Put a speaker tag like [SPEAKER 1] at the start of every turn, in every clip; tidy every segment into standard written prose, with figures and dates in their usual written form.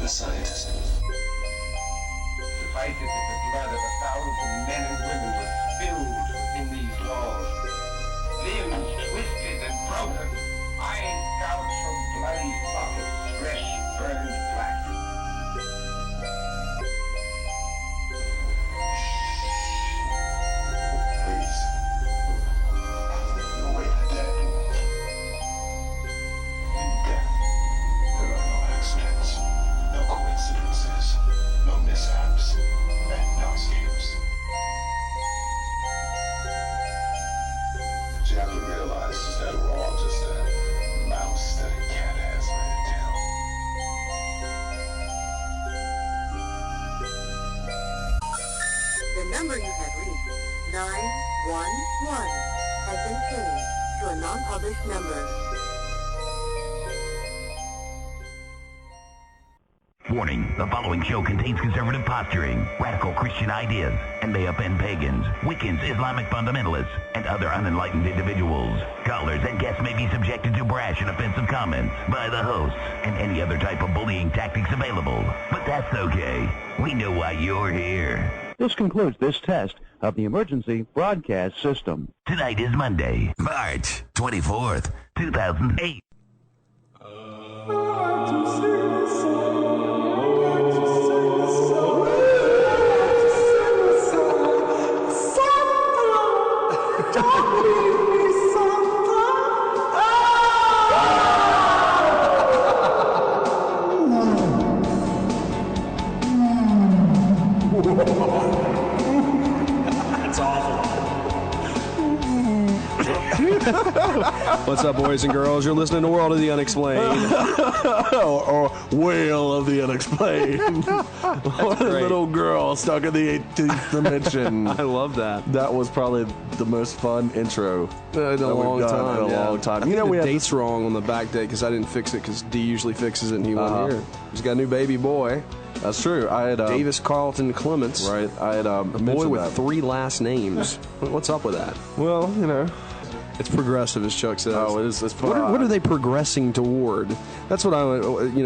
[SPEAKER 1] a scientist.
[SPEAKER 2] Suffice it that the blood of 1,000 men and women was spilled within these walls. Limbs twisted and broken, eyes gouged from bloody sockets, flesh burned black.
[SPEAKER 1] Please. You'll wait the dead. In death, there are no accidents, no coincidences, no mishaps, and no escapes. What you have to realize is that we're all just a mouse that a cat has by the tail.
[SPEAKER 3] The number you have reached, 911, has been changed to a non-published number.
[SPEAKER 4] Warning, the following show contains conservative posturing, radical Christian ideas, and may offend pagans, Wiccans, Islamic fundamentalists, and other unenlightened individuals. Callers and guests may be subjected to brash and offensive comments by the hosts and any other type of bullying tactics available. But that's okay. We know why you're here.
[SPEAKER 5] This concludes this test of the emergency broadcast system.
[SPEAKER 4] Tonight is Monday, March 24th, 2008.
[SPEAKER 6] That's awful.
[SPEAKER 7] What's up, boys and girls? You're listening to World of the Unexplained.
[SPEAKER 6] or Whale of the Unexplained. What a little girl stuck in the 18th dimension.
[SPEAKER 7] I love that.
[SPEAKER 6] That was probably the most fun intro
[SPEAKER 7] In a long time.
[SPEAKER 6] You know,
[SPEAKER 7] the
[SPEAKER 6] we had
[SPEAKER 7] date's wrong on the back date because I didn't fix it because D usually fixes it and he wasn't here. He's got a new baby boy.
[SPEAKER 6] That's true. I had
[SPEAKER 7] Davis Carlton Clements.
[SPEAKER 6] Right. I had
[SPEAKER 7] A boy
[SPEAKER 6] mentioned
[SPEAKER 7] with
[SPEAKER 6] that.
[SPEAKER 7] 3 last names. What's up with that?
[SPEAKER 6] Well, you know.
[SPEAKER 7] It's progressive, as Chuck says.
[SPEAKER 6] Oh, it is. It's
[SPEAKER 7] What are they progressing toward? That's what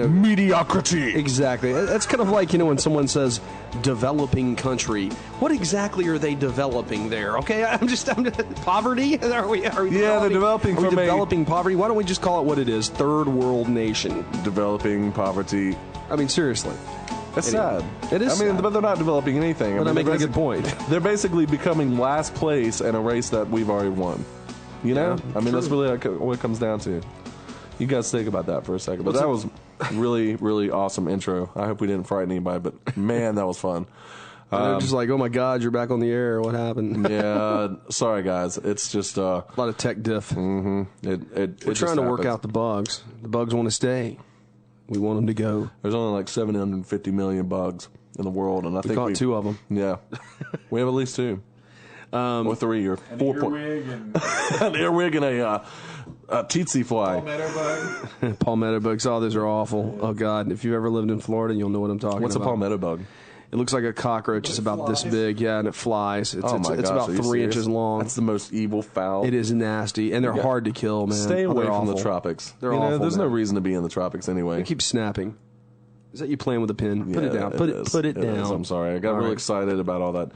[SPEAKER 6] mediocrity.
[SPEAKER 7] Exactly. That's kind of like, when someone says developing country. What exactly are they developing there? Okay, I'm just poverty? Are we
[SPEAKER 6] Yeah, they're developing
[SPEAKER 7] are we
[SPEAKER 6] from
[SPEAKER 7] developing poverty? Why don't we just call it what it is? Third world nation.
[SPEAKER 6] Developing poverty.
[SPEAKER 7] I mean, seriously.
[SPEAKER 6] It's
[SPEAKER 7] Anyway,
[SPEAKER 6] sad.
[SPEAKER 7] it is
[SPEAKER 6] I mean,
[SPEAKER 7] sad.
[SPEAKER 6] but they're not developing anything.
[SPEAKER 7] But
[SPEAKER 6] I
[SPEAKER 7] I'm
[SPEAKER 6] mean,
[SPEAKER 7] making a good point.
[SPEAKER 6] They're basically becoming last place in a race that we've already won. You know?
[SPEAKER 7] Yeah,
[SPEAKER 6] I mean, that's
[SPEAKER 7] true.
[SPEAKER 6] really what it comes down to. You guys think about that for a second. But that was really, really awesome intro. I hope we didn't frighten anybody, but man, that was fun.
[SPEAKER 7] They're just like, oh my God, you're back on the air. What happened?
[SPEAKER 6] Yeah, sorry guys. It's just
[SPEAKER 7] A lot of tech diff.
[SPEAKER 6] We're
[SPEAKER 7] We're trying to work out the bugs. The bugs want to stay. We want them to go.
[SPEAKER 6] There's only like 750 million bugs in the world, and I think
[SPEAKER 7] Caught 2 of them.
[SPEAKER 6] Yeah, we have at least 2. Or 3 or 4. An earwig and a tsetse fly.
[SPEAKER 7] Palmetto bugs. Oh, those are awful. Oh, God. If you've ever lived in Florida, you'll know what I'm talking
[SPEAKER 6] What's a
[SPEAKER 7] about.
[SPEAKER 6] palmetto bug?
[SPEAKER 7] It looks like a cockroach. It's about this big. Yeah, and it flies. It's
[SPEAKER 6] Gosh,
[SPEAKER 7] about
[SPEAKER 6] are you
[SPEAKER 7] 3
[SPEAKER 6] serious?
[SPEAKER 7] inches long.
[SPEAKER 6] That's the most evil foul.
[SPEAKER 7] It is nasty, and they're hard to kill, man.
[SPEAKER 6] Stay
[SPEAKER 7] Oh,
[SPEAKER 6] away
[SPEAKER 7] they're
[SPEAKER 6] from the
[SPEAKER 7] awful.
[SPEAKER 6] tropics.
[SPEAKER 7] They're
[SPEAKER 6] you know,
[SPEAKER 7] awful,
[SPEAKER 6] there's no
[SPEAKER 7] man.
[SPEAKER 6] reason to be in the tropics anyway.
[SPEAKER 7] They keep snapping. Is that you playing with a pin? Put it
[SPEAKER 6] Yeah,
[SPEAKER 7] down. Put it
[SPEAKER 6] is.
[SPEAKER 7] down.
[SPEAKER 6] I'm sorry. I got
[SPEAKER 7] All
[SPEAKER 6] really
[SPEAKER 7] right.
[SPEAKER 6] excited about all that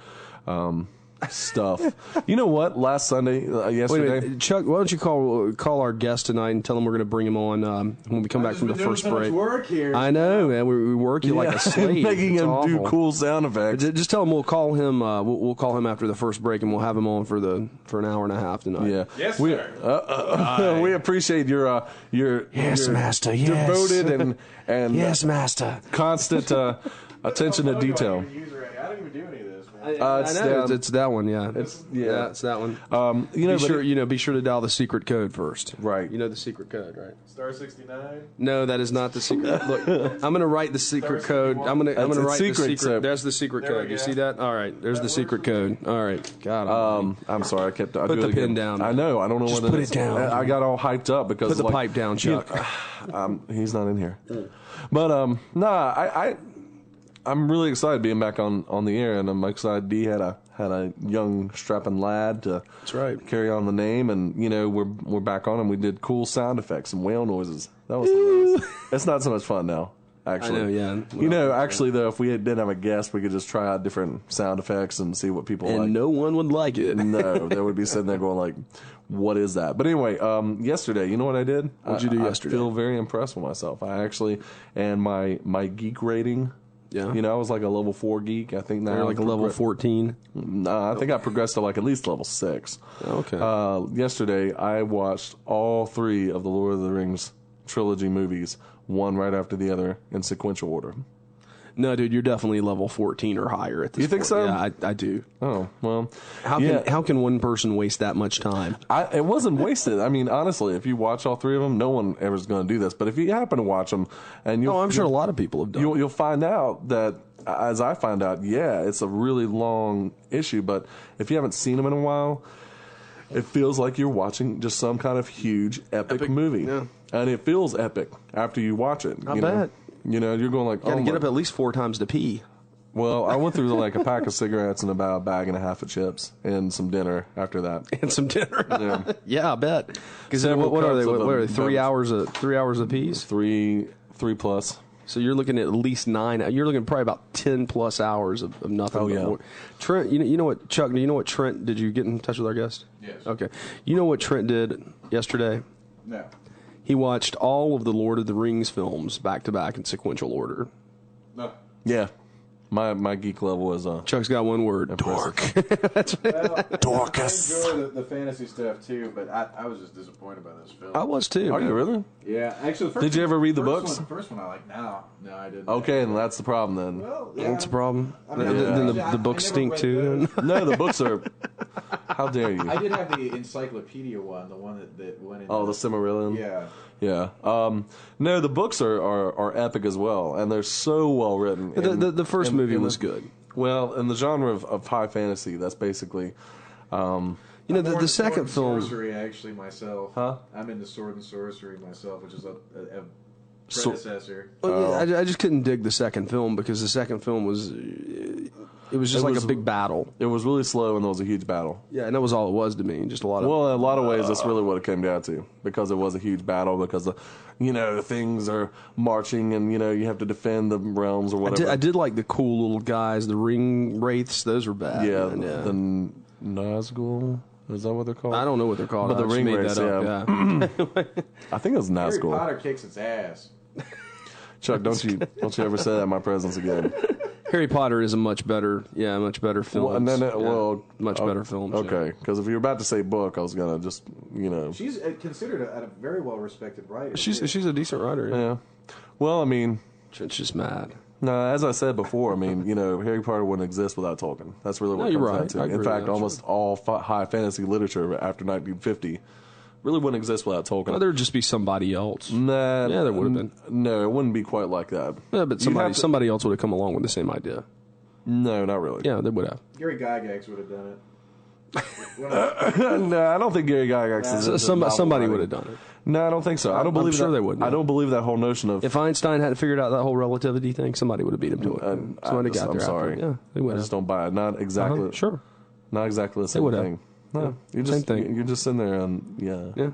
[SPEAKER 6] stuff. You know what? Last Sunday,
[SPEAKER 7] Wait a
[SPEAKER 6] yesterday.
[SPEAKER 7] minute, Chuck. Why don't you call our guest tonight and tell him we're going to bring him on when we come back from the first break?
[SPEAKER 8] Work here.
[SPEAKER 7] I know, man. We work you like a slave.
[SPEAKER 6] Making
[SPEAKER 7] It's
[SPEAKER 6] him do
[SPEAKER 7] awful.
[SPEAKER 6] cool sound effects.
[SPEAKER 7] Just tell him we'll call him. We'll call him after the first break, and we'll have him on for an hour and a half tonight.
[SPEAKER 6] Yeah.
[SPEAKER 8] Yes,
[SPEAKER 6] we,
[SPEAKER 8] sir.
[SPEAKER 6] we appreciate your
[SPEAKER 7] Yes,
[SPEAKER 6] your
[SPEAKER 7] master, yes.
[SPEAKER 6] devoted and
[SPEAKER 7] Yes, master.
[SPEAKER 6] constant attention to detail.
[SPEAKER 8] I don't even do any of this, man.
[SPEAKER 6] It's
[SPEAKER 7] I know,
[SPEAKER 6] down.
[SPEAKER 7] it's that one. Yeah,
[SPEAKER 6] yeah.
[SPEAKER 7] it's that one.
[SPEAKER 6] You know,
[SPEAKER 7] Be sure to dial the secret code first.
[SPEAKER 6] Right.
[SPEAKER 7] You know the secret code, right?
[SPEAKER 8] Star 69.
[SPEAKER 7] No, that is not the secret. Look, I'm going to write the secret code. I'm going to
[SPEAKER 6] That's
[SPEAKER 7] write
[SPEAKER 6] secret,
[SPEAKER 7] the secret.
[SPEAKER 6] so-
[SPEAKER 7] There's the secret
[SPEAKER 8] There we
[SPEAKER 7] code. You
[SPEAKER 8] go.
[SPEAKER 7] see that? All right. There's the secret code. All right. God.
[SPEAKER 6] I'm sorry. I kept. I
[SPEAKER 7] Put
[SPEAKER 6] do
[SPEAKER 7] the
[SPEAKER 6] it again.
[SPEAKER 7] pin down.
[SPEAKER 6] I know. I don't know
[SPEAKER 7] Just
[SPEAKER 6] what
[SPEAKER 7] put
[SPEAKER 6] is.
[SPEAKER 7] it down.
[SPEAKER 6] I got all hyped up because
[SPEAKER 7] Put the pipe down, Chuck.
[SPEAKER 6] He's not in here. But I'm really excited being back on the air, and I'm excited D had a young strapping lad to
[SPEAKER 7] That's right.
[SPEAKER 6] carry on the name, and we're back on, and we did cool sound effects and whale noises. That was hilarious. It's not so much fun now. Actually,
[SPEAKER 7] I know, yeah.
[SPEAKER 6] You know, actually, though, if we didn't have a guest, we could just try out different sound effects and see what people like.
[SPEAKER 7] And no one would like it.
[SPEAKER 6] No, they would be sitting there going like, "What is that?" But anyway, yesterday, you know what I did?
[SPEAKER 7] What'd you do yesterday?
[SPEAKER 6] I feel very impressed with myself. I actually, and my geek rating.
[SPEAKER 7] Yeah.
[SPEAKER 6] You know, I was like a level 4 geek. I think now
[SPEAKER 7] You're like a level 14.
[SPEAKER 6] No, I think I progressed to like at least level 6.
[SPEAKER 7] Okay.
[SPEAKER 6] Yesterday, I watched all 3 of the Lord of the Rings trilogy movies, one right after the other in sequential order.
[SPEAKER 7] No, dude, you're definitely level 14 or higher at this point.
[SPEAKER 6] You think so?
[SPEAKER 7] Yeah, I do.
[SPEAKER 6] Oh, well.
[SPEAKER 7] How can one person waste that much time?
[SPEAKER 6] It wasn't wasted. I mean, honestly, if you watch all 3 of them, no one ever is going to do this. But if you happen to watch them, and
[SPEAKER 7] I'm sure a lot of people have done it.
[SPEAKER 6] You'll find out that, as I find out, yeah, it's a really long issue. But if you haven't seen them in a while, it feels like you're watching just some kind of huge, epic movie.
[SPEAKER 7] Yeah.
[SPEAKER 6] And it feels epic after you watch it.
[SPEAKER 7] I bet.
[SPEAKER 6] You know, you're going like,
[SPEAKER 7] You got to get up at least 4 times to pee.
[SPEAKER 6] Well, I went through like a pack of cigarettes and about a bag and a half of chips and some dinner after that.
[SPEAKER 7] And some dinner.
[SPEAKER 6] Yeah,
[SPEAKER 7] yeah, I bet. Because
[SPEAKER 6] Several
[SPEAKER 7] what are they?
[SPEAKER 6] cups of
[SPEAKER 7] What are they?
[SPEAKER 6] them.
[SPEAKER 7] 3 hours? 3 hours a piece.
[SPEAKER 6] 3 plus.
[SPEAKER 7] So you're looking at least 9. You're looking probably about 10 plus hours of nothing.
[SPEAKER 6] Oh, yeah.
[SPEAKER 7] Before. Trent, you know what, Chuck? Do you know what Trent? Did you get in touch with our guest?
[SPEAKER 8] Yes.
[SPEAKER 7] Okay. You know what Trent did yesterday?
[SPEAKER 8] No.
[SPEAKER 7] He watched all of the Lord of the Rings films back to back in sequential order.
[SPEAKER 8] No.
[SPEAKER 6] Yeah. My geek level is
[SPEAKER 7] Chuck's got one word:
[SPEAKER 6] impressive.
[SPEAKER 7] dork. That's right.
[SPEAKER 8] Well,
[SPEAKER 6] Dorcas.
[SPEAKER 8] I enjoy the fantasy stuff too, but I was just disappointed by this film.
[SPEAKER 7] I was too.
[SPEAKER 6] Are you
[SPEAKER 7] man.
[SPEAKER 6] really?
[SPEAKER 8] Yeah, actually. The first
[SPEAKER 6] Did you ever read the
[SPEAKER 8] first
[SPEAKER 6] books?
[SPEAKER 8] One, the first one I like. No, I didn't.
[SPEAKER 6] Okay, and that's the problem then.
[SPEAKER 8] Well, yeah.
[SPEAKER 7] That's a problem.
[SPEAKER 8] I mean,
[SPEAKER 7] Then
[SPEAKER 8] I
[SPEAKER 7] the books
[SPEAKER 8] never
[SPEAKER 7] stink
[SPEAKER 8] read
[SPEAKER 7] too.
[SPEAKER 8] those.
[SPEAKER 6] No, the books are. How dare you?
[SPEAKER 8] I did have the encyclopedia one, the one that went in.
[SPEAKER 6] Oh, the Silmarillion?
[SPEAKER 8] Yeah.
[SPEAKER 6] Yeah. No, the books are epic as well, and they're so well written.
[SPEAKER 7] The first movie was good.
[SPEAKER 6] Well, in the genre of high fantasy, that's basically.
[SPEAKER 7] The
[SPEAKER 8] I'm more into
[SPEAKER 7] second
[SPEAKER 8] sword and
[SPEAKER 7] film.
[SPEAKER 8] sorcery, actually, myself.
[SPEAKER 6] Huh?
[SPEAKER 8] I'm into sword and sorcery myself, which is a
[SPEAKER 6] So-
[SPEAKER 8] predecessor.
[SPEAKER 7] Well, yeah, I just couldn't dig the second film because the second film was it was just
[SPEAKER 6] It
[SPEAKER 7] like
[SPEAKER 6] was-
[SPEAKER 7] a big battle.
[SPEAKER 6] It was really slow, and there was a huge battle.
[SPEAKER 7] Yeah, and that was all it was to me. Just a lot of.
[SPEAKER 6] Well, in a lot of ways, that's really what it came down to, because it was a huge battle, because things are marching, and you have to defend the realms or whatever.
[SPEAKER 7] I did like the cool little guys, the ring wraiths. Those were bad.
[SPEAKER 6] Yeah,
[SPEAKER 7] man, yeah.
[SPEAKER 6] the Nazgul. Is that what they're called?
[SPEAKER 7] I don't know what they're called.
[SPEAKER 6] But the
[SPEAKER 7] I just
[SPEAKER 6] ring
[SPEAKER 7] made
[SPEAKER 6] wraiths,
[SPEAKER 7] that up, yeah.
[SPEAKER 6] I think it was
[SPEAKER 8] Harry
[SPEAKER 6] Nazgul.
[SPEAKER 8] Potter kicks its ass.
[SPEAKER 6] Chuck, don't you ever say that in my presence again.
[SPEAKER 7] Harry Potter is a much better film.
[SPEAKER 6] Well, and then
[SPEAKER 7] much better films.
[SPEAKER 6] Okay, because if you were about to say book, I was gonna just
[SPEAKER 8] She's considered a very well respected writer.
[SPEAKER 7] She's a decent writer.
[SPEAKER 6] Yeah. Well, I mean,
[SPEAKER 7] Trent's just mad.
[SPEAKER 6] no, as I said before, I mean, Harry Potter wouldn't exist without Tolkien. That's really what
[SPEAKER 7] No,
[SPEAKER 6] it
[SPEAKER 7] you're
[SPEAKER 6] comes
[SPEAKER 7] right.
[SPEAKER 6] down
[SPEAKER 7] I
[SPEAKER 6] to.
[SPEAKER 7] agree
[SPEAKER 6] In
[SPEAKER 7] with
[SPEAKER 6] fact,
[SPEAKER 7] that,
[SPEAKER 6] almost all high fantasy literature after 1950 really wouldn't exist without Tolkien.
[SPEAKER 7] Well, there'd just be somebody else.
[SPEAKER 6] Nah,
[SPEAKER 7] Yeah, there would have been.
[SPEAKER 6] No, it wouldn't be quite like that.
[SPEAKER 7] Yeah, but
[SPEAKER 6] You'd have to-
[SPEAKER 7] somebody else would have come along with the same idea.
[SPEAKER 6] No, not really.
[SPEAKER 7] Yeah, they would have.
[SPEAKER 8] Gary Gygax would have done it.
[SPEAKER 6] No, I don't think Gary Gygax is.
[SPEAKER 7] Somebody would have done it.
[SPEAKER 6] No, I don't think so. I don't
[SPEAKER 7] I'm
[SPEAKER 6] believe
[SPEAKER 7] sure
[SPEAKER 6] that.
[SPEAKER 7] they would,
[SPEAKER 6] I
[SPEAKER 7] yeah.
[SPEAKER 6] don't believe that whole notion of.
[SPEAKER 7] If Einstein hadn't figured out that whole relativity thing, somebody would have beat him to it. Somebody got there.
[SPEAKER 6] I'm
[SPEAKER 7] after.
[SPEAKER 6] sorry.
[SPEAKER 7] Yeah, they would
[SPEAKER 6] I
[SPEAKER 7] have.
[SPEAKER 6] just don't buy it. Not exactly.
[SPEAKER 7] Sure.
[SPEAKER 6] Not exactly the same
[SPEAKER 7] would have.
[SPEAKER 6] thing. No,
[SPEAKER 7] Yeah,
[SPEAKER 6] you're
[SPEAKER 7] same
[SPEAKER 6] just
[SPEAKER 7] thing.
[SPEAKER 6] You're just sitting there and
[SPEAKER 7] Yeah.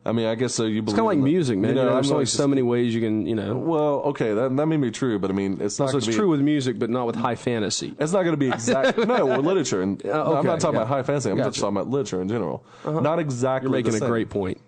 [SPEAKER 6] I mean, I guess so. You believe
[SPEAKER 7] It's kind of like
[SPEAKER 6] in the-
[SPEAKER 7] music, man.
[SPEAKER 6] I'm
[SPEAKER 7] there's only
[SPEAKER 6] like
[SPEAKER 7] so
[SPEAKER 6] just-
[SPEAKER 7] many ways you can.
[SPEAKER 6] Well, okay, that may be true, but I mean, it's not.
[SPEAKER 7] So it's
[SPEAKER 6] gonna be,
[SPEAKER 7] true with music, but not with high fantasy.
[SPEAKER 6] It's not going to be exact. No, with literature. And I'm
[SPEAKER 7] okay,
[SPEAKER 6] not talking
[SPEAKER 7] yeah.
[SPEAKER 6] about high fantasy. I'm just
[SPEAKER 7] Gotcha.
[SPEAKER 6] talking about literature in general. Not exactly.
[SPEAKER 7] You're making
[SPEAKER 6] the
[SPEAKER 7] a
[SPEAKER 6] same.
[SPEAKER 7] great point.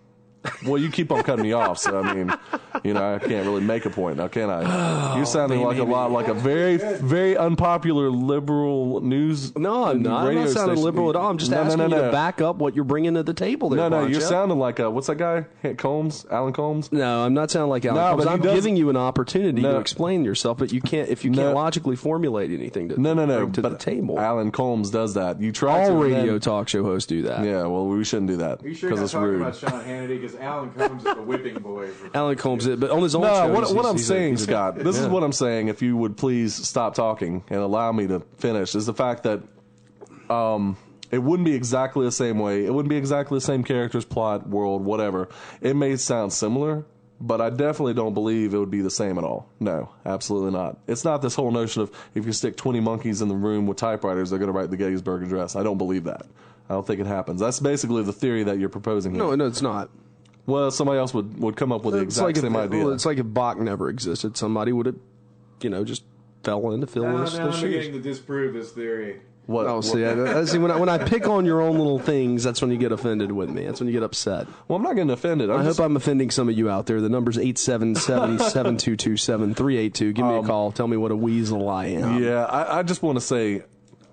[SPEAKER 6] Well, you keep on cutting me off, so I mean, I can't really make a point now, can I? You're sounding like a very, very unpopular liberal news.
[SPEAKER 7] No, I'm not. I'm
[SPEAKER 6] radio
[SPEAKER 7] not sounding
[SPEAKER 6] station.
[SPEAKER 7] liberal at all. I'm just asking you to back up what you're bringing to the table there.
[SPEAKER 6] No, you're
[SPEAKER 7] Poncho.
[SPEAKER 6] sounding like what's that guy? Alan Combs?
[SPEAKER 7] No, I'm not sounding like Alan
[SPEAKER 6] No,
[SPEAKER 7] Combs.
[SPEAKER 6] but he
[SPEAKER 7] I'm
[SPEAKER 6] does-
[SPEAKER 7] giving you an opportunity
[SPEAKER 6] No.
[SPEAKER 7] to explain yourself, but you can't if you can't logically formulate anything to
[SPEAKER 6] No.
[SPEAKER 7] bring to the
[SPEAKER 6] But
[SPEAKER 7] table.
[SPEAKER 6] Alan Combs does that. You try
[SPEAKER 7] All
[SPEAKER 6] to and
[SPEAKER 7] radio
[SPEAKER 6] then-
[SPEAKER 7] talk show hosts do that.
[SPEAKER 6] Yeah, well, we shouldn't do that
[SPEAKER 8] Are you sure you're not
[SPEAKER 6] it's
[SPEAKER 8] talking
[SPEAKER 6] rude.
[SPEAKER 8] about Sean Hannity? Because Alan Combs is the whipping boy.
[SPEAKER 7] Alan Combs, but on his own
[SPEAKER 6] No,
[SPEAKER 7] show,
[SPEAKER 6] what I'm
[SPEAKER 7] he's
[SPEAKER 6] saying,
[SPEAKER 7] he's
[SPEAKER 6] Scott, this is
[SPEAKER 7] yeah.
[SPEAKER 6] what I'm saying. If you would please stop talking and allow me to finish, is the fact that it wouldn't be exactly the same way. It wouldn't be exactly the same characters, plot, world, whatever. It may sound similar, but I definitely don't believe it would be the same at all. No, absolutely not. It's not this whole notion of if you stick 20 monkeys in the room with typewriters, they're going to write the Gettysburg Address. I don't believe that. I don't think it happens. That's basically the theory that you're proposing here.
[SPEAKER 7] No, it's not.
[SPEAKER 6] Well, somebody else would come up with the exact same idea.
[SPEAKER 7] Well, it's like if Bach never existed, somebody would have, just fell in to fill in his
[SPEAKER 8] I'm
[SPEAKER 7] shoes.
[SPEAKER 8] beginning to disprove his theory.
[SPEAKER 6] What?
[SPEAKER 7] Oh, see, when I pick on your own little things, that's when you get offended with me. That's when you get upset.
[SPEAKER 6] Well, I'm not getting offended.
[SPEAKER 7] I hope I'm offending some of you out there. The number's 877-722-7382. Give me a call. Tell me what a weasel I am.
[SPEAKER 6] Yeah, I just want to say,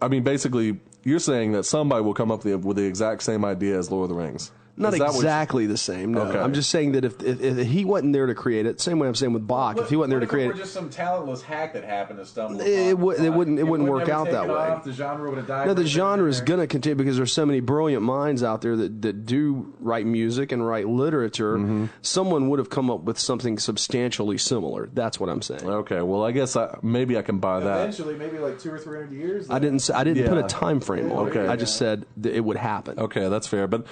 [SPEAKER 6] I mean, basically, you're saying that somebody will come up with the exact same idea as Lord of the Rings.
[SPEAKER 7] Not exactly the same, no.
[SPEAKER 6] Okay.
[SPEAKER 7] I'm just saying that if he wasn't there to create it, same way I'm saying with Bach, if he wasn't there to create
[SPEAKER 8] it, just some talentless hack that happened to stumble.
[SPEAKER 7] It wouldn't work out that way.
[SPEAKER 8] The genre would have died.
[SPEAKER 7] No, the genre is going to continue because there's so many brilliant minds out there that do write music and write literature.
[SPEAKER 6] Mm-hmm.
[SPEAKER 7] Someone would have come up with something substantially similar. That's what I'm saying.
[SPEAKER 6] Okay, well, I guess maybe I can buy that.
[SPEAKER 8] Eventually, maybe like 200 or 300 years.
[SPEAKER 7] I didn't put a time frame on it.
[SPEAKER 6] Okay.
[SPEAKER 7] I just said that it would happen.
[SPEAKER 6] Okay, that's fair, but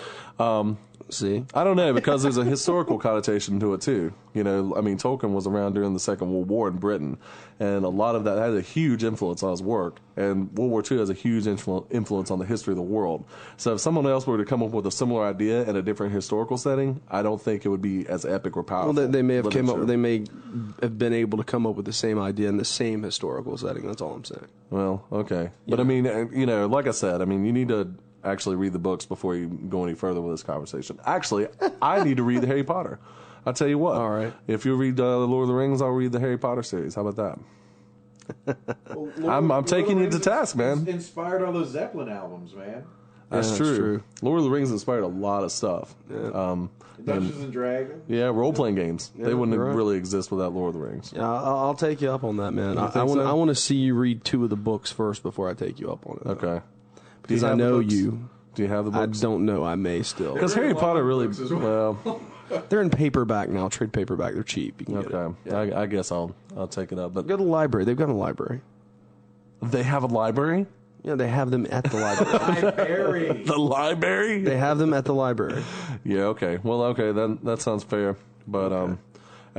[SPEAKER 7] see,
[SPEAKER 6] I don't know, because there's a historical connotation to it too. I mean, Tolkien was around during the Second World War in Britain, and a lot of that had a huge influence on his work. And World War II has a huge influence on the history of the world. So if someone else were to come up with a similar idea in a different historical setting, I don't think it would be as epic or powerful.
[SPEAKER 7] Well, they may have They may have been able to come up with the same idea in the same historical setting. That's all I'm saying.
[SPEAKER 6] Well, okay, but I mean, like I said, I mean, you need to actually read the books before you go any further with this conversation. Actually, I need to read the Harry Potter. I'll tell you what.
[SPEAKER 7] All right.
[SPEAKER 6] If you read Lord of the Rings, I'll read the Harry Potter series. How about that? I'm taking you to task, man.
[SPEAKER 8] Inspired all those Zeppelin albums, man.
[SPEAKER 6] That's true. Lord of the Rings inspired a lot of stuff.
[SPEAKER 7] Yeah.
[SPEAKER 8] Dungeons and Dragons.
[SPEAKER 6] Yeah, role-playing games. They wouldn't really exist without Lord of the Rings.
[SPEAKER 7] Yeah, I'll take you up on that, man. I
[SPEAKER 6] so?
[SPEAKER 7] want to see you read 2 of the books first before I take you up on it.
[SPEAKER 6] Okay.
[SPEAKER 7] Because I know you.
[SPEAKER 6] Do you have the books?
[SPEAKER 7] I don't know. I may still.
[SPEAKER 6] Because Harry Potter really, well,
[SPEAKER 7] they're in paperback now. Trade paperback. They're cheap. You can get
[SPEAKER 6] okay.
[SPEAKER 7] it. Yeah.
[SPEAKER 6] I guess I'll take it up. But
[SPEAKER 7] go to the library. They've got a library.
[SPEAKER 6] They have a library?
[SPEAKER 7] Yeah, they have them at the library.
[SPEAKER 6] The library?
[SPEAKER 7] They have them at the library.
[SPEAKER 6] Yeah. Okay. Well. Okay. Then that sounds fair. But and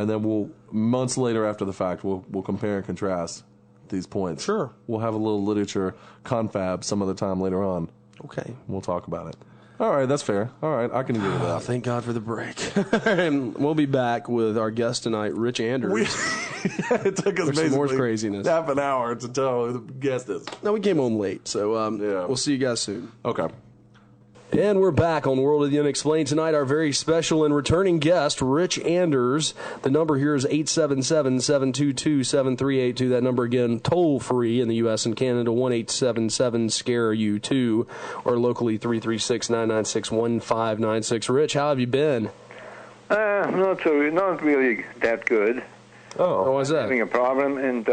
[SPEAKER 6] then we'll months later after the fact we'll compare and contrast these points.
[SPEAKER 7] Sure.
[SPEAKER 6] We'll have a little literature confab some other time later on.
[SPEAKER 7] Okay.
[SPEAKER 6] We'll talk about it. All right, that's fair. All right, I can agree with that.
[SPEAKER 7] Thank God for the break. And we'll be back with our guest tonight, Rich Anders.
[SPEAKER 6] It took us basically
[SPEAKER 7] more craziness.
[SPEAKER 6] half an hour to tell who the guest is.
[SPEAKER 7] No, we came on late, so we'll see you guys soon.
[SPEAKER 6] Okay.
[SPEAKER 7] And we're back on World of the Unexplained tonight. Our very special and returning guest, Rich Anders. The number here is 877-722-7382. That number again, toll free in the U.S. and Canada, 1-877-SCARE-U2, or locally 336-996-1596. Rich, how have you been?
[SPEAKER 9] Not really that good.
[SPEAKER 7] Oh, why's that?
[SPEAKER 9] Having a problem, and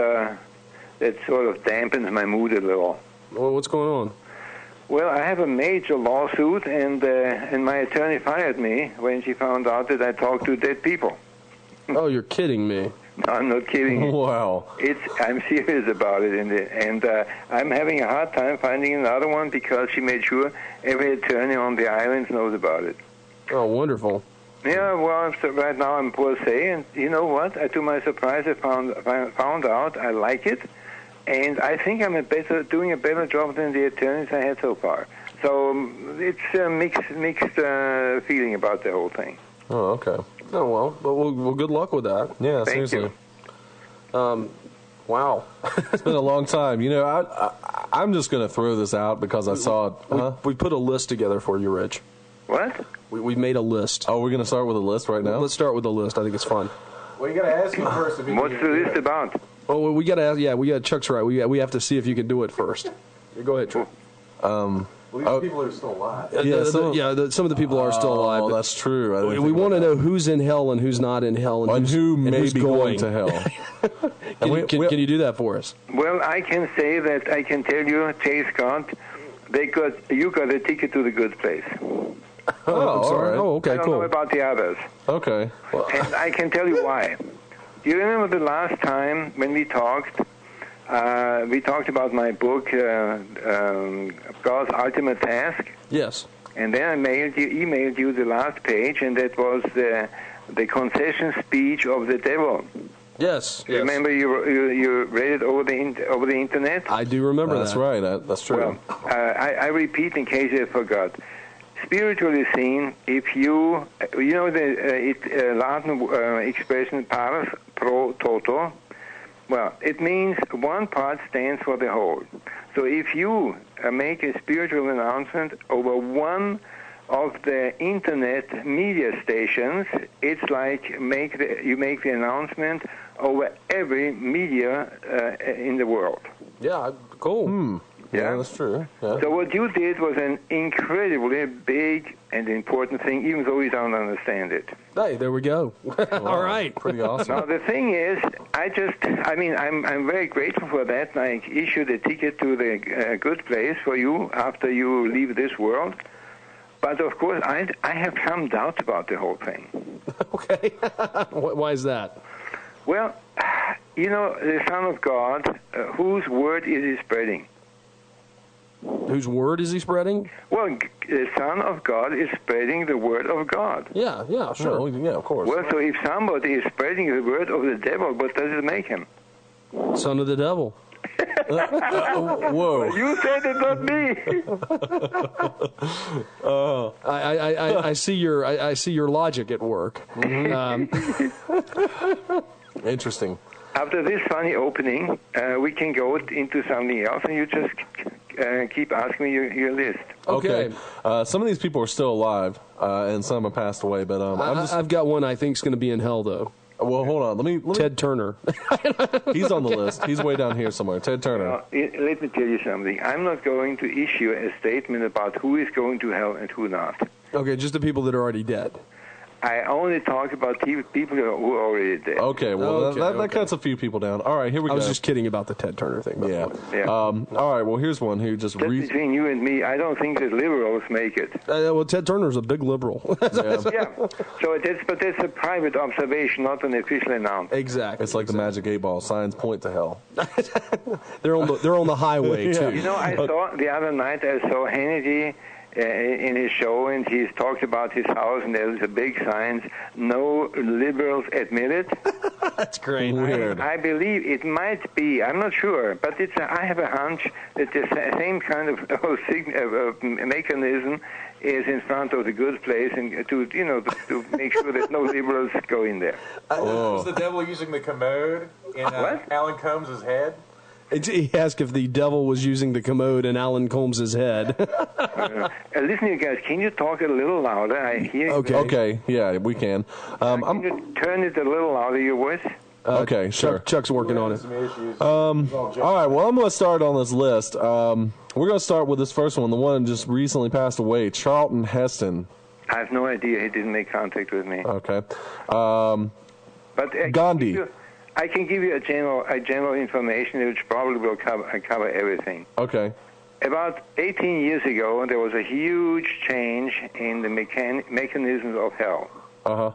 [SPEAKER 9] it sort of dampens my mood a little.
[SPEAKER 7] Well, what's going on?
[SPEAKER 9] Well, I have a major lawsuit, and my attorney fired me when she found out that I talked to dead people.
[SPEAKER 7] Oh, you're kidding me.
[SPEAKER 9] No, I'm not kidding.
[SPEAKER 6] Wow.
[SPEAKER 9] I'm serious about it, and I'm having a hard time finding another one because she made sure every attorney on the islands knows about it.
[SPEAKER 7] Oh, wonderful.
[SPEAKER 9] Yeah, well, so right now I'm per se, and you know what? To my surprise, I found out I like it. And I think I'm doing a better job than the attorneys I had so far. So it's a mixed feeling about the whole thing.
[SPEAKER 6] Oh, okay.
[SPEAKER 7] Oh, well, good luck with that.
[SPEAKER 6] Yeah,
[SPEAKER 9] Thank
[SPEAKER 6] seriously.
[SPEAKER 9] you.
[SPEAKER 7] Wow.
[SPEAKER 6] It's been a long time. I'm just going to throw this out because I saw it.
[SPEAKER 7] We put a list together for you, Rich.
[SPEAKER 9] What?
[SPEAKER 7] We made a list.
[SPEAKER 6] Oh, we're going to start with a list right now?
[SPEAKER 7] Let's start with the list. I think it's fun.
[SPEAKER 8] Well, you got to ask him first.
[SPEAKER 9] What's the list about?
[SPEAKER 7] Oh, we got to ask. Yeah, Chuck's right. We have to see if you can do it first. Go ahead, Chuck.
[SPEAKER 8] Well, these people are still alive.
[SPEAKER 7] Some of the people are still alive.
[SPEAKER 6] Oh, that's true.
[SPEAKER 7] We want to know who's in hell and who's not in hell,
[SPEAKER 6] and who may
[SPEAKER 7] who's
[SPEAKER 6] be going to hell.
[SPEAKER 7] Can you do that for us?
[SPEAKER 9] Well, I can say that I can tell you, Jay Scott, you got a ticket to the good place.
[SPEAKER 7] Oh, I'm sorry.
[SPEAKER 6] Right.
[SPEAKER 7] Oh, okay,
[SPEAKER 9] I don't
[SPEAKER 7] cool.
[SPEAKER 9] know about the others.
[SPEAKER 6] Okay. Well,
[SPEAKER 9] And I can tell you why. Do you remember the last time when we talked? We talked about my book, God's Ultimate Task.
[SPEAKER 7] Yes.
[SPEAKER 9] And then I emailed you the last page, and that was the concession speech of the devil.
[SPEAKER 7] Yes.
[SPEAKER 9] Remember, you read it over the internet.
[SPEAKER 7] I do remember
[SPEAKER 6] that's
[SPEAKER 7] that.
[SPEAKER 6] Right. That's true.
[SPEAKER 9] Well, I repeat in case you forgot. spiritually seen, if you know the Latin expression pares pro toto. Well, it means one part stands for the whole. So if you make a spiritual announcement over one of the internet media stations, it's like you make the announcement over every media in the world.
[SPEAKER 7] Yeah, cool.
[SPEAKER 6] Yeah, that's true. Yeah.
[SPEAKER 9] So what you did was an incredibly big and important thing, even though we don't understand it.
[SPEAKER 7] Hey, there we go. All right.
[SPEAKER 6] Pretty awesome.
[SPEAKER 9] Now the thing is, I'm very grateful for that. And I issued a ticket to the good place for you after you leave this world. But of course, I have some doubt about the whole thing.
[SPEAKER 7] Okay. Why is that?
[SPEAKER 9] Well, you know, the Son of God, whose word is he spreading?
[SPEAKER 7] Whose word is he spreading?
[SPEAKER 9] Well, the Son of God is spreading the word of God.
[SPEAKER 7] Yeah, sure.
[SPEAKER 6] No, yeah, of course.
[SPEAKER 9] Well, so if somebody is spreading the word of the devil, what does it make him?
[SPEAKER 7] Son of the devil.
[SPEAKER 6] Whoa.
[SPEAKER 9] You said it, not me.
[SPEAKER 7] I see your logic at work.
[SPEAKER 6] Interesting.
[SPEAKER 9] After this funny opening, we can go into something else, and you just keep asking me your list.
[SPEAKER 6] Okay. Some of these people are still alive, and some have passed away. But
[SPEAKER 7] I've got one I think is going to be in hell, though.
[SPEAKER 6] Well, hold on. Let me.
[SPEAKER 7] Ted Turner.
[SPEAKER 6] He's on the list. He's way down here somewhere. Ted Turner.
[SPEAKER 9] Let me tell you something. I'm not going to issue a statement about who is going to hell and who not.
[SPEAKER 7] Okay, just the people that are already dead.
[SPEAKER 9] I only talk about people who are already dead.
[SPEAKER 6] Okay, well, that cuts a few people down. All right, here we go.
[SPEAKER 7] I was just kidding about the Ted Turner thing.
[SPEAKER 6] Yeah.
[SPEAKER 9] Yeah.
[SPEAKER 6] All right, well, here's one who just...
[SPEAKER 9] Between you and me, I don't think that liberals make it.
[SPEAKER 7] Well, Ted Turner's a big liberal.
[SPEAKER 9] Yeah. So that's a private observation, not an official announcement.
[SPEAKER 7] Exactly.
[SPEAKER 6] It's like the Magic 8-Ball. Signs point to hell.
[SPEAKER 7] They're on the highway, too.
[SPEAKER 9] You know, I saw the other night, I saw Hannity in his show, and he's talked about his house, and there's a big sign, no liberals admitted.
[SPEAKER 7] That's great.
[SPEAKER 6] Weird.
[SPEAKER 9] I believe it might be, I'm not sure, but I have a hunch that the same kind of mechanism is in front of the good place, and to make sure that no liberals go in there.
[SPEAKER 8] Was the devil using the commode in Alan Combs' head?
[SPEAKER 7] He asked if the devil was using the commode in Alan Combs' head.
[SPEAKER 9] Listen, you guys, can you talk a little louder? I hear.
[SPEAKER 6] Okay, yeah, we can.
[SPEAKER 9] Can you turn it a little louder, your voice?
[SPEAKER 6] Okay, sure.
[SPEAKER 7] Chuck's working on it.
[SPEAKER 6] All right, well, I'm going to start on this list. We're going to start with this first one, the one that just recently passed away, Charlton Heston.
[SPEAKER 9] I have no idea. He didn't make contact with me.
[SPEAKER 6] Okay.
[SPEAKER 9] But
[SPEAKER 6] Gandhi.
[SPEAKER 9] I can give you a general information which probably will cover everything.
[SPEAKER 6] Okay.
[SPEAKER 9] About 18 years ago, there was a huge change in the mechanisms of hell.
[SPEAKER 6] Uh-huh.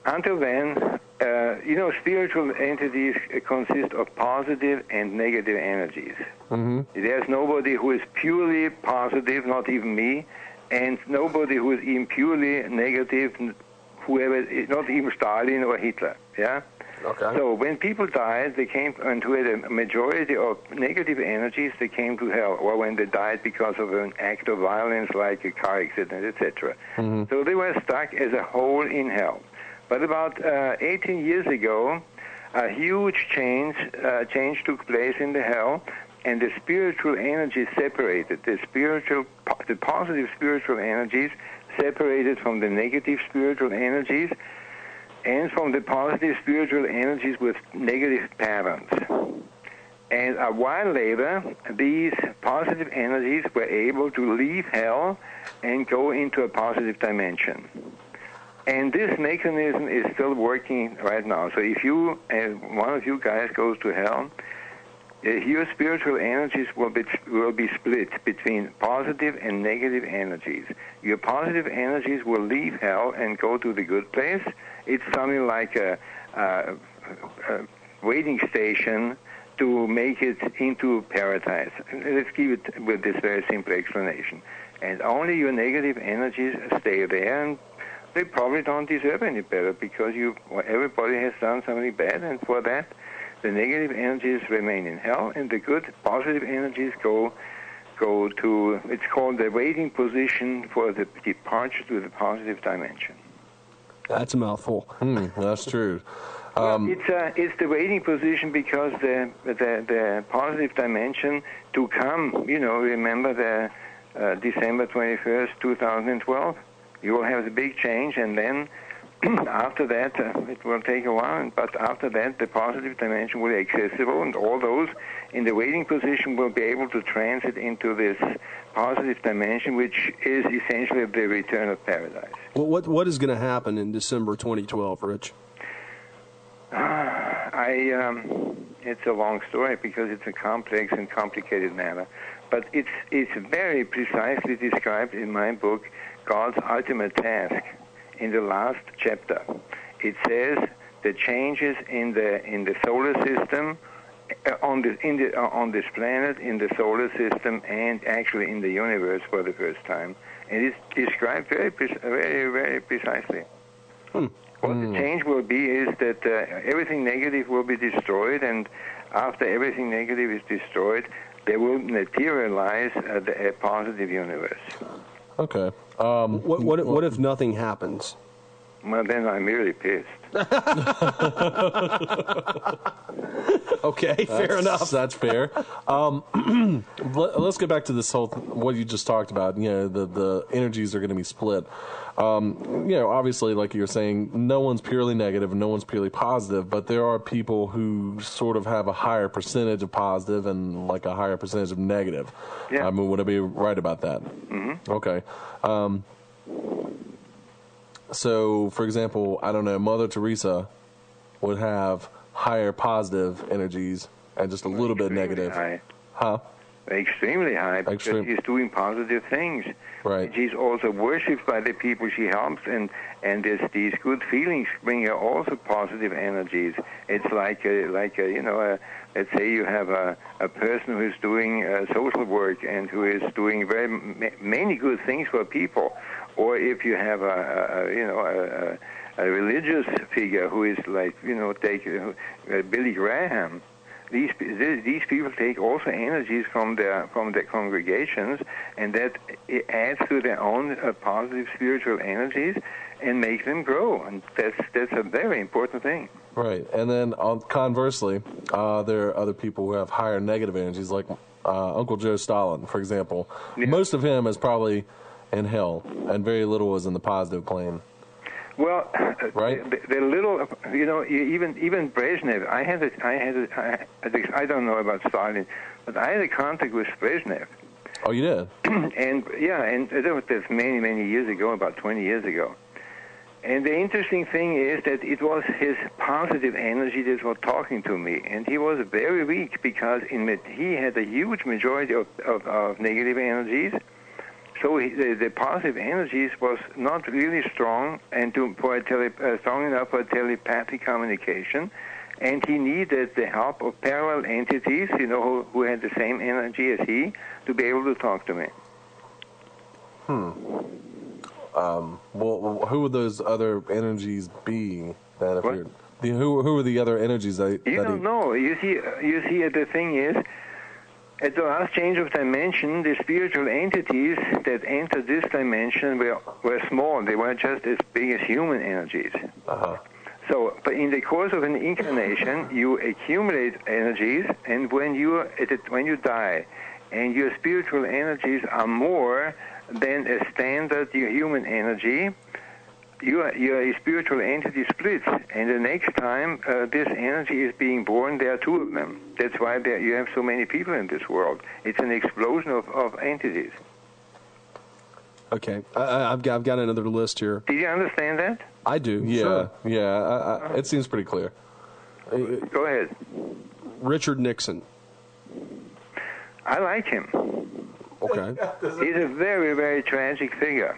[SPEAKER 9] Until then, spiritual entities consist of positive and negative energies.
[SPEAKER 6] Mm-hmm.
[SPEAKER 9] There's nobody who is purely positive, not even me, and nobody who is even purely negative, whoever, not even Stalin or Hitler. Yeah?
[SPEAKER 7] Okay.
[SPEAKER 9] So when people died, they came into a majority of negative energies. They came to hell, or when they died because of an act of violence, like a car accident, etc.
[SPEAKER 6] Mm-hmm.
[SPEAKER 9] So they were stuck as a whole in hell. But about 18 years ago, a huge change took place in the hell, and the spiritual energies separated. The positive spiritual energies separated from the negative spiritual energies, and from the positive spiritual energies with negative patterns. And a while later, these positive energies were able to leave hell and go into a positive dimension. And this mechanism is still working right now. So if one of you guys goes to hell, your spiritual energies will be split between positive and negative energies. Your positive energies will leave hell and go to the good place. It's something like a waiting station to make it into paradise. Let's give it with this very simple explanation. And only your negative energies stay there, and they probably don't deserve any better because everybody has done something bad, and for that, the negative energies remain in hell, and the good, positive energies go go to, it's called the waiting position for the departure to the positive dimension.
[SPEAKER 7] That's a mouthful.
[SPEAKER 6] That's true.
[SPEAKER 9] It's the waiting position because the positive dimension to come, remember the December 21st, 2012, you will have the big change, and then after that, it will take a while, but after that, the positive dimension will be accessible, and all those in the waiting position will be able to transit into this positive dimension, which is essentially the return of paradise.
[SPEAKER 7] Well, what is going to happen in December 2012, Rich?
[SPEAKER 9] It's a long story because it's a complex and complicated matter, but it's very precisely described in my book, God's Ultimate Task. In the last chapter, it says the changes in the solar system, on this planet, in the solar system, and actually in the universe for the first time, and it's described very, very precisely. What the change will be is that everything negative will be destroyed, and after everything negative is destroyed, there will materialize a positive universe.
[SPEAKER 6] Okay.
[SPEAKER 7] What if nothing happens?
[SPEAKER 9] Well, then I'm really pissed.
[SPEAKER 7] Okay, fair enough.
[SPEAKER 6] That's fair. Let's get back to this whole what you just talked about. The energies are going to be split. Obviously, like you're saying, no one's purely negative and no one's purely positive, but there are people who sort of have a higher percentage of positive and like a higher percentage of negative.
[SPEAKER 9] Yeah.
[SPEAKER 6] I mean, would I be right about that?
[SPEAKER 9] Mm-hmm.
[SPEAKER 6] Okay. So, for example, I don't know, Mother Teresa would have higher positive energies and just a little bit negative.
[SPEAKER 9] High.
[SPEAKER 6] Huh?
[SPEAKER 9] Extremely high, because she's doing positive things.
[SPEAKER 6] Right.
[SPEAKER 9] She's also worshipped by the people she helps, and these good feelings bring her also positive energies. It's like let's say you have a person who is doing social work and who is doing very many good things for people, or if you have a religious figure who is like take Billy Graham. These people take also energies from their congregations, and that it adds to their own positive spiritual energies and makes them grow. And that's a very important thing.
[SPEAKER 6] Right. And then conversely, there are other people who have higher negative energies, like Uncle Joe Stalin, for example.
[SPEAKER 9] Yeah.
[SPEAKER 6] Most of him is probably in hell, and very little is in the positive plane.
[SPEAKER 9] Well,
[SPEAKER 6] right?
[SPEAKER 9] The little, even Brezhnev. I don't know about Stalin, but I had a contact with Brezhnev.
[SPEAKER 6] Oh, you did?
[SPEAKER 9] And that's many years ago, about 20 years ago. And the interesting thing is that it was his positive energy that was talking to me, and he was very weak because he had a huge majority of negative energies. So the positive energies was not really strong and strong enough for telepathic communication, and he needed the help of parallel entities, who had the same energy as he, to be able to talk to me.
[SPEAKER 6] Well, who would those other energies be? Then, who were the other energies that
[SPEAKER 9] you don't know? You see, the thing is, at the last change of dimension, the spiritual entities that entered this dimension were small. They were just as big as human energies.
[SPEAKER 6] Uh-huh.
[SPEAKER 9] So, but in the course of an incarnation, you accumulate energies, and when you die, and your spiritual energies are more than a standard human energy, your spiritual entity splits, and the next time this energy is being born, there are two of them. That's why you have so many people in this world. It's an explosion of entities.
[SPEAKER 7] Okay, I've got another list here.
[SPEAKER 9] Did you understand that?
[SPEAKER 7] I do.
[SPEAKER 6] Yeah,
[SPEAKER 7] sure.
[SPEAKER 6] Yeah. It seems pretty clear.
[SPEAKER 9] Go ahead.
[SPEAKER 7] Richard Nixon.
[SPEAKER 9] I like him.
[SPEAKER 7] Okay.
[SPEAKER 9] He's a very, very tragic figure.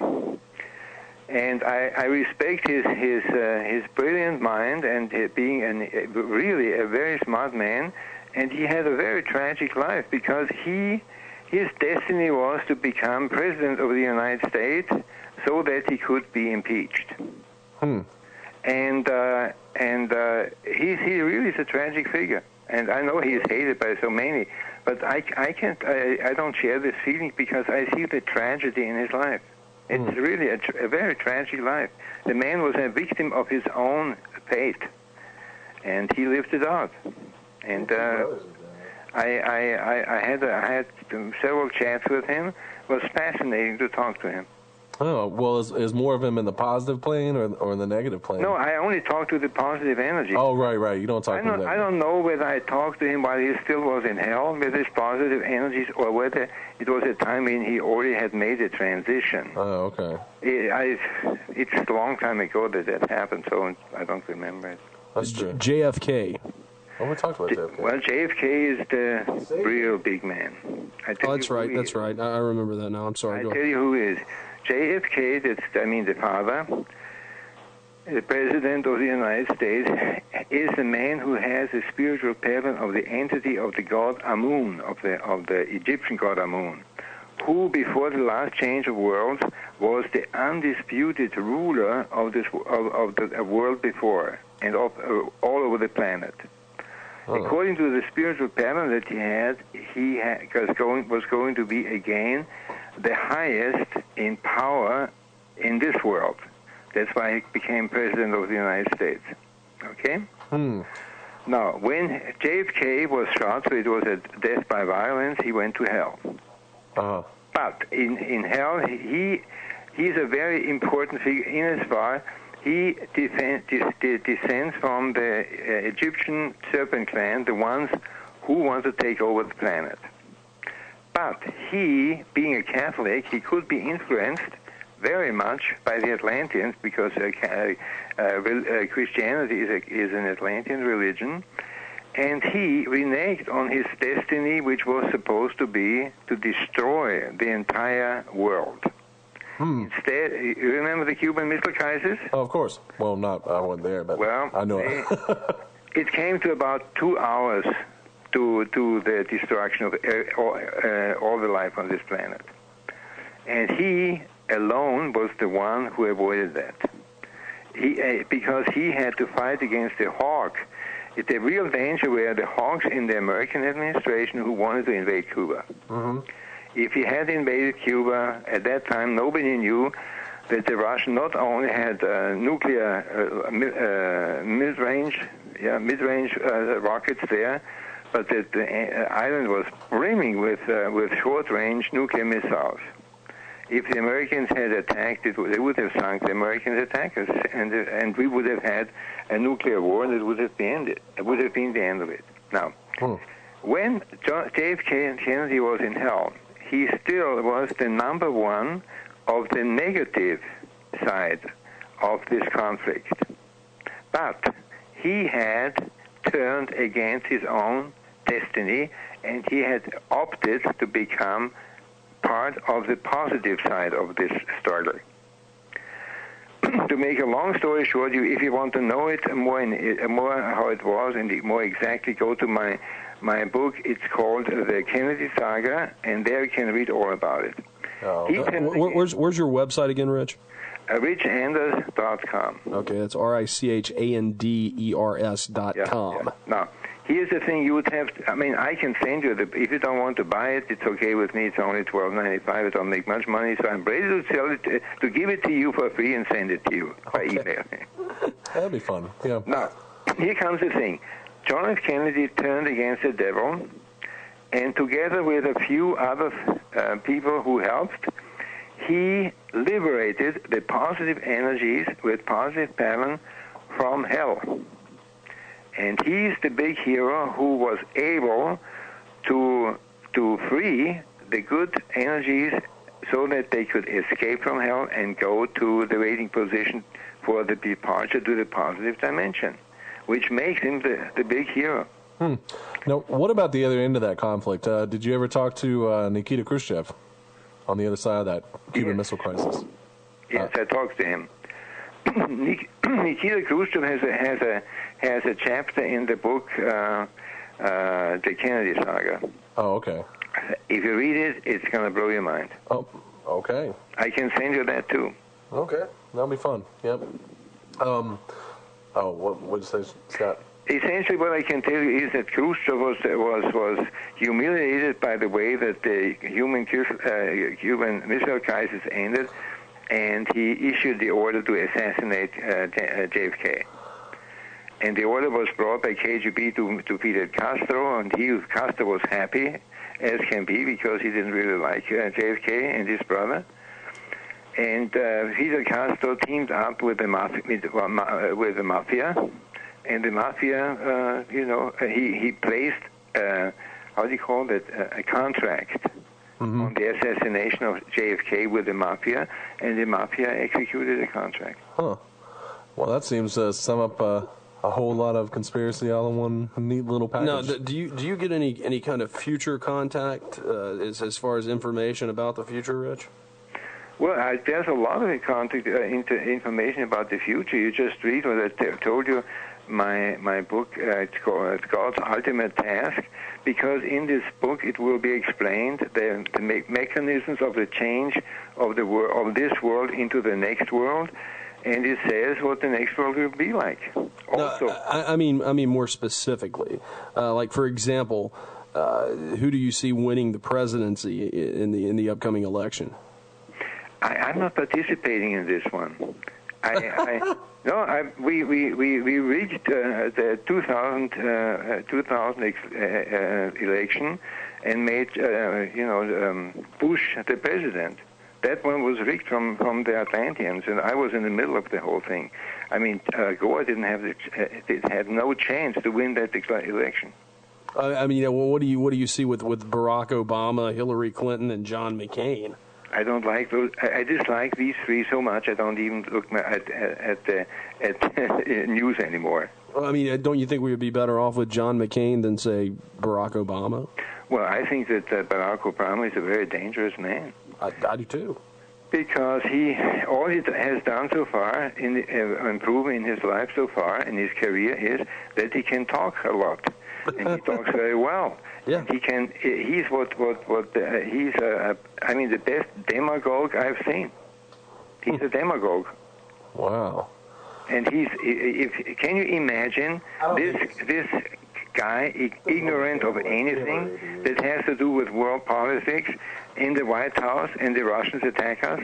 [SPEAKER 9] And I respect his brilliant mind and being really a very smart man. And he had a very tragic life because his destiny was to become president of the United States so that he could be impeached. And he really is a tragic figure. And I know he is hated by so many, But I can't. I don't share this feeling because I see the tragedy in his life. It's really a very tragic life. The man was a victim of his own fate, and he lived it out. And I had several chats with him. It was fascinating to talk to him.
[SPEAKER 6] Oh, well, is more of him in the positive plane or in the negative plane?
[SPEAKER 9] No, I only talked to the positive energy.
[SPEAKER 6] Oh, right. You don't talk to him.
[SPEAKER 9] I don't know whether I talked to him while he still was in hell with his positive energies, or whether it was a time when he already had made a transition.
[SPEAKER 6] Oh, okay.
[SPEAKER 9] It's a long time ago that happened, so I don't remember it.
[SPEAKER 6] That's true.
[SPEAKER 7] JFK.
[SPEAKER 6] Oh, we talked about JFK.
[SPEAKER 9] Well, JFK is the real big man.
[SPEAKER 7] That's right. That's right. I remember that now. I'm sorry.
[SPEAKER 9] I tell you who is. JFK, the father, the president of the United States, is the man who has the spiritual pattern of the entity of the god Amun, of the Egyptian god Amun, who before the last change of worlds was the undisputed ruler of the world before and of all over the planet. Oh. According to the spiritual pattern that he was going to be again the highest in power in this world. That's why he became president of the United States. Okay? Now, when JFK was shot, so it was a death by violence, he went to hell.
[SPEAKER 6] Uh-huh.
[SPEAKER 9] But in hell, he's a very important figure in as far he descends from the Egyptian serpent clan, the ones who want to take over the planet. But he, being a Catholic, he could be influenced very much by the Atlanteans because Christianity is an Atlantean religion, and he reneged on his destiny, which was supposed to be to destroy the entire world. Instead, you remember the Cuban Missile Crisis?
[SPEAKER 6] Oh, of course. Well, I wasn't there, but I know it.
[SPEAKER 9] It came to about 2 hours to the destruction of all the life on this planet. And he alone was the one who avoided that. Because he had to fight against the hawk. The real danger were the hawks in the American administration who wanted to invade Cuba. Mm-hmm. If he had invaded Cuba, at that time nobody knew that the Russians not only had nuclear mid-range rockets there, but that the island was brimming with short-range nuclear missiles. If the Americans had attacked, they would have sunk the American attackers, and we would have had a nuclear war that would have been ended. It would have been the end of it. Now, when JFK and Kennedy was in hell, he still was the number one of the negative side of this conflict. But he had turned against his own destiny, and he had opted to become part of the positive side of this struggle. To make a long story short, if you want to know it more how it was and more exactly, go to my book. It's called The Kennedy Saga, and there you can read all about it.
[SPEAKER 7] Where's your website again, Rich?
[SPEAKER 9] richanders.com.
[SPEAKER 7] Okay, that's RICHANDERS.com.
[SPEAKER 9] Yeah. Now, here's the thing: you would have. I can send you if you don't want to buy it. It's okay with me. It's only $12.95. I don't make much money, so I'm ready to sell it, to give it to you for free and send it to you by email.
[SPEAKER 6] That'd be fun. Yeah.
[SPEAKER 9] Now, here comes the thing: John F. Kennedy turned against the devil, and together with a few other people who helped, he liberated the positive energies with positive pattern from hell. And he's the big hero who was able to free the good energies so that they could escape from hell and go to the waiting position for the departure to the positive dimension, which makes him the big hero.
[SPEAKER 6] Now, what about the other end of that conflict? Did you ever talk to Nikita Khrushchev on the other side of that Cuban Missile Crisis?
[SPEAKER 9] Yes, I talked to him. Nikita Khrushchev has a chapter in the book, The Kennedy Saga.
[SPEAKER 6] Oh, okay.
[SPEAKER 9] If you read it, it's going to blow your mind.
[SPEAKER 6] Oh, okay.
[SPEAKER 9] I can send you that too.
[SPEAKER 6] Okay, that'll be fun. Yep. What'd you say, Scott?
[SPEAKER 9] essentially, what I can tell you is that Khrushchev was humiliated by the way that the Cuban Missile Crisis ended, and he issued the order to assassinate JFK. And the order was brought by KGB to Fidel Castro, and Castro was happy, as can be, because he didn't really like JFK and his brother. And Fidel Castro teamed up with the mafia, and the mafia, he placed, how do you call it, a contract on the assassination of JFK with the mafia, and the mafia executed the contract.
[SPEAKER 6] Huh. Well, that seems to sum up a whole lot of conspiracy all in one neat little package.
[SPEAKER 7] Now, do you get any kind of future contact as far as information about the future, Rich?
[SPEAKER 9] Well, there's a lot of contact information about the future. You just read what I told you. My book, it's called Ultimate Task, because in this book it will be explained the mechanisms of the change of this world into the next world, and it says what the next world will be like. Also,
[SPEAKER 7] no, I mean more specifically, like for example, who do you see winning the presidency in the upcoming election?
[SPEAKER 9] I'm not participating in this one. We reached the 2000 election and made Bush the president. That one was rigged from the Atlanteans, and I was in the middle of the whole thing. I mean, Gore had no chance to win that election.
[SPEAKER 7] What do you see with Barack Obama, Hillary Clinton, and John McCain?
[SPEAKER 9] I don't like those. I dislike these three so much. I don't even look at news anymore.
[SPEAKER 7] Well, I mean, don't you think we would be better off with John McCain than, say, Barack Obama?
[SPEAKER 9] Well, I think that Barack Obama is a very dangerous man.
[SPEAKER 7] I do too.
[SPEAKER 9] Because all he has done so far in improving in his life so far in his career is that he can talk a lot, and he talks very well.
[SPEAKER 7] Yeah.
[SPEAKER 9] He's the best demagogue I've seen. He's a demagogue.
[SPEAKER 6] Wow.
[SPEAKER 9] And can you imagine this guy ignorant of anything that has to do with world politics in the White House, and the Russians attack us?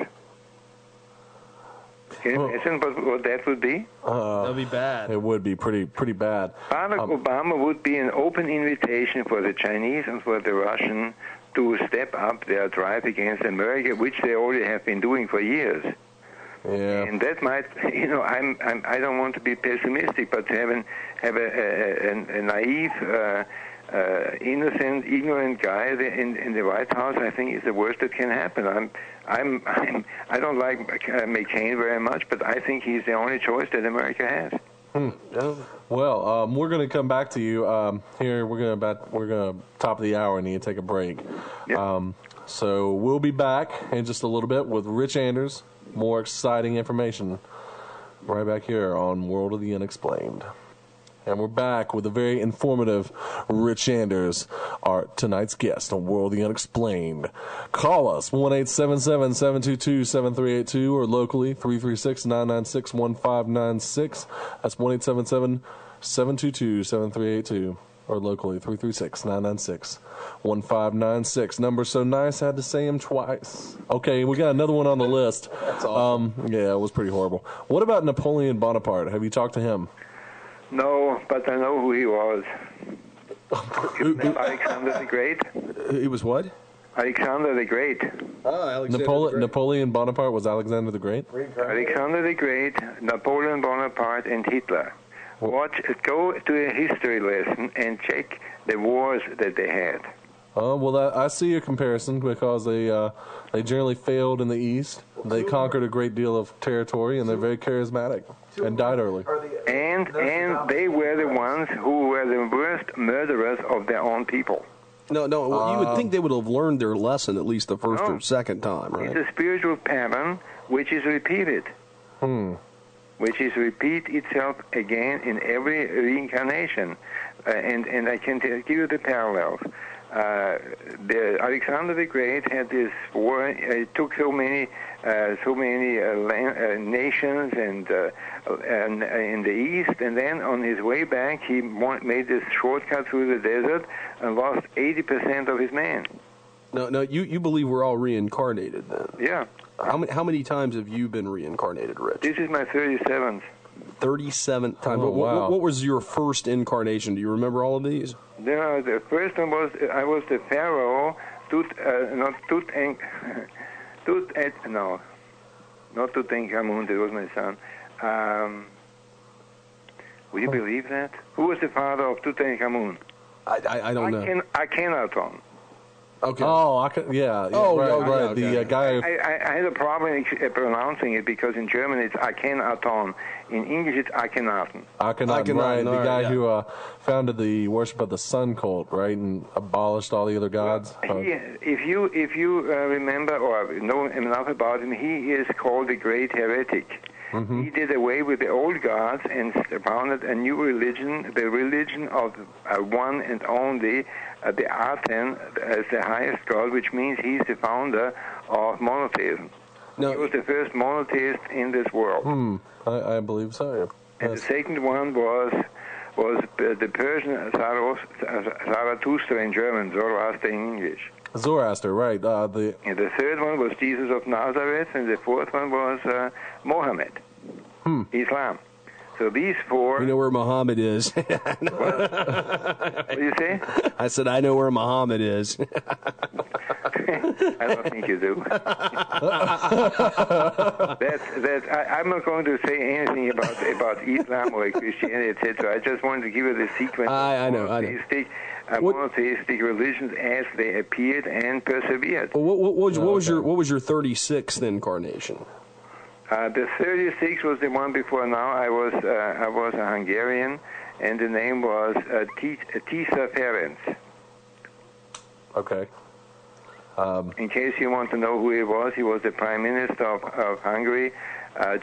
[SPEAKER 9] Can you imagine what that would be?
[SPEAKER 7] That would be bad.
[SPEAKER 6] It would be pretty bad.
[SPEAKER 9] Barack Obama would be an open invitation for the Chinese and for the Russians to step up their drive against America, which they already have been doing for years.
[SPEAKER 6] Yeah.
[SPEAKER 9] And that might, I don't want to be pessimistic, but to have a naive, innocent, ignorant guy in the White House, I think is the worst that can happen. I don't like McCain very much, but I think he's the only choice that America has.
[SPEAKER 6] Well, we're going to come back to you here. We're going to top of the hour and need to take a break.
[SPEAKER 9] Yep.
[SPEAKER 6] So we'll be back in just a little bit with Rich Anders. More exciting information right back here on World of the Unexplained. And we're back with a very informative Rich Anders, our tonight's guest on World of the Unexplained. Call us, 1-877-722-7382, or locally, 336-996-1596. That's 1-877-722-7382, or locally, 336-996-1596. Number's so nice, I had to say him twice. Okay, we got another one on the list.
[SPEAKER 7] That's awesome.
[SPEAKER 6] Yeah, it was pretty horrible. What about Napoleon Bonaparte? Have you talked to him?
[SPEAKER 9] No, but I know who he was. Alexander the Great.
[SPEAKER 7] He was what?
[SPEAKER 9] Alexander the Great.
[SPEAKER 7] Alexander the Great.
[SPEAKER 6] Napoleon Bonaparte was Alexander the Great?
[SPEAKER 9] Alexander the Great, Napoleon Bonaparte, and Hitler. Go to a history lesson and check the wars that they had.
[SPEAKER 6] Well, I see a comparison because they generally failed in the East. They conquered a great deal of territory, and they're very charismatic and died early.
[SPEAKER 9] And they were the ones who were the worst murderers of their own people.
[SPEAKER 7] No, you would think they would have learned their lesson at least the first or second time, right?
[SPEAKER 9] It's a spiritual pattern which is repeated. Which is repeat itself again in every reincarnation. And I can give you the parallels. Alexander the Great had this war. It took so many nations and in the east, and then on his way back, he made this shortcut through the desert and lost 80% of his men.
[SPEAKER 7] No, you believe we're all reincarnated then?
[SPEAKER 9] Yeah.
[SPEAKER 7] How many times have you been reincarnated, Rich?
[SPEAKER 9] This is my 37th.
[SPEAKER 7] 37th time.
[SPEAKER 6] Oh, wow.
[SPEAKER 7] What was your first incarnation? Do you remember all of these?
[SPEAKER 9] No, the first one was I was the pharaoh, not Tutankhamun. That was my son. Will you believe that? Who was the father of Tutankhamun?
[SPEAKER 7] I don't know.
[SPEAKER 9] Akhenaton.
[SPEAKER 7] Okay.
[SPEAKER 6] Oh, yeah.
[SPEAKER 7] Oh,
[SPEAKER 6] right,
[SPEAKER 7] yeah,
[SPEAKER 6] right.
[SPEAKER 7] okay.
[SPEAKER 6] The guy.
[SPEAKER 9] I had a problem pronouncing it because in German it's Akhenaton. In English it's Akhenaten.
[SPEAKER 6] Akhenaten, right? The guy
[SPEAKER 7] yeah.
[SPEAKER 6] who founded the worship of the sun cult, right, and abolished all the other gods.
[SPEAKER 9] If you remember or know enough about him, he is called the Great Heretic. Mm-hmm. He did away with the old gods and founded a new religion, the religion of one and only, the Aten, as the highest god, which means he's the founder of monotheism. No. He was the first monotheist in this world.
[SPEAKER 6] I believe so. Yeah.
[SPEAKER 9] And the second one was the Persian Zarathustra in German, Zoroaster in English.
[SPEAKER 6] Zoroaster, right.
[SPEAKER 9] And the third one was Jesus of Nazareth, and the fourth one was Mohammed, Islam. So these four...
[SPEAKER 7] You know where Muhammad is.
[SPEAKER 9] What did you say?
[SPEAKER 7] I said, I know where Muhammad is.
[SPEAKER 9] I don't think you do. I'm not going to say anything about Islam or Christianity, etc. I just wanted to give you the sequence
[SPEAKER 7] I know.
[SPEAKER 9] monotheistic religions as they appeared and persevered.
[SPEAKER 7] Well, what was your 36th incarnation?
[SPEAKER 9] The 36 was the one before now. I was a Hungarian, and the name was Tisza Ferenc.
[SPEAKER 6] Okay.
[SPEAKER 9] In case you want to know who he was the Prime Minister of Hungary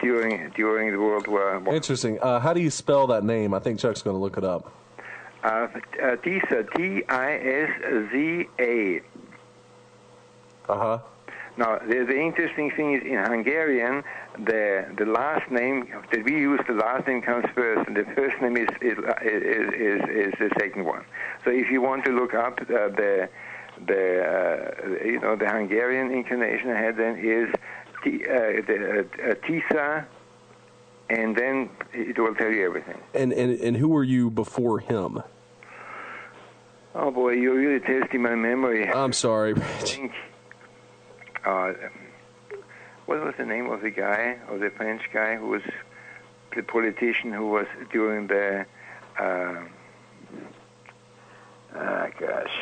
[SPEAKER 9] during the World War I.
[SPEAKER 6] Interesting. How do you spell that name? I think Chuck's going to look it up.
[SPEAKER 9] Tisza, T-I-S-Z-A.
[SPEAKER 6] Uh-huh.
[SPEAKER 9] Now, the interesting thing is in Hungarian, the last name that we use, the last name comes first, and the first name is the second one. So if you want to look up the Hungarian incarnation I had then is Tisza, and then it will tell you everything.
[SPEAKER 7] And who were you before him?
[SPEAKER 9] Oh boy, you're really testing my memory.
[SPEAKER 7] I'm sorry.
[SPEAKER 9] What was the name of the guy, of the French guy who was the politician who was during the gosh.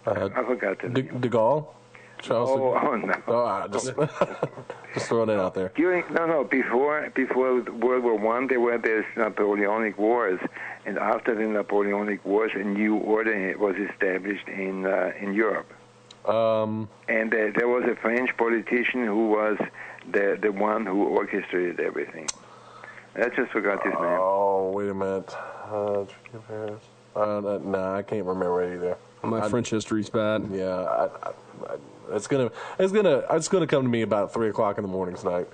[SPEAKER 9] I forgot the name.
[SPEAKER 6] De Gaulle? Charles
[SPEAKER 9] no.
[SPEAKER 6] Just throwing it out there.
[SPEAKER 9] Before World War I, there were these Napoleonic Wars, and after the Napoleonic Wars, a new order was established in Europe. And there was a French politician who was the one who orchestrated everything. I just forgot his name.
[SPEAKER 6] Oh, wait a minute. No, I can't remember it either.
[SPEAKER 7] My French history's bad.
[SPEAKER 6] Yeah, it's gonna come to me about 3:00 in the morning tonight.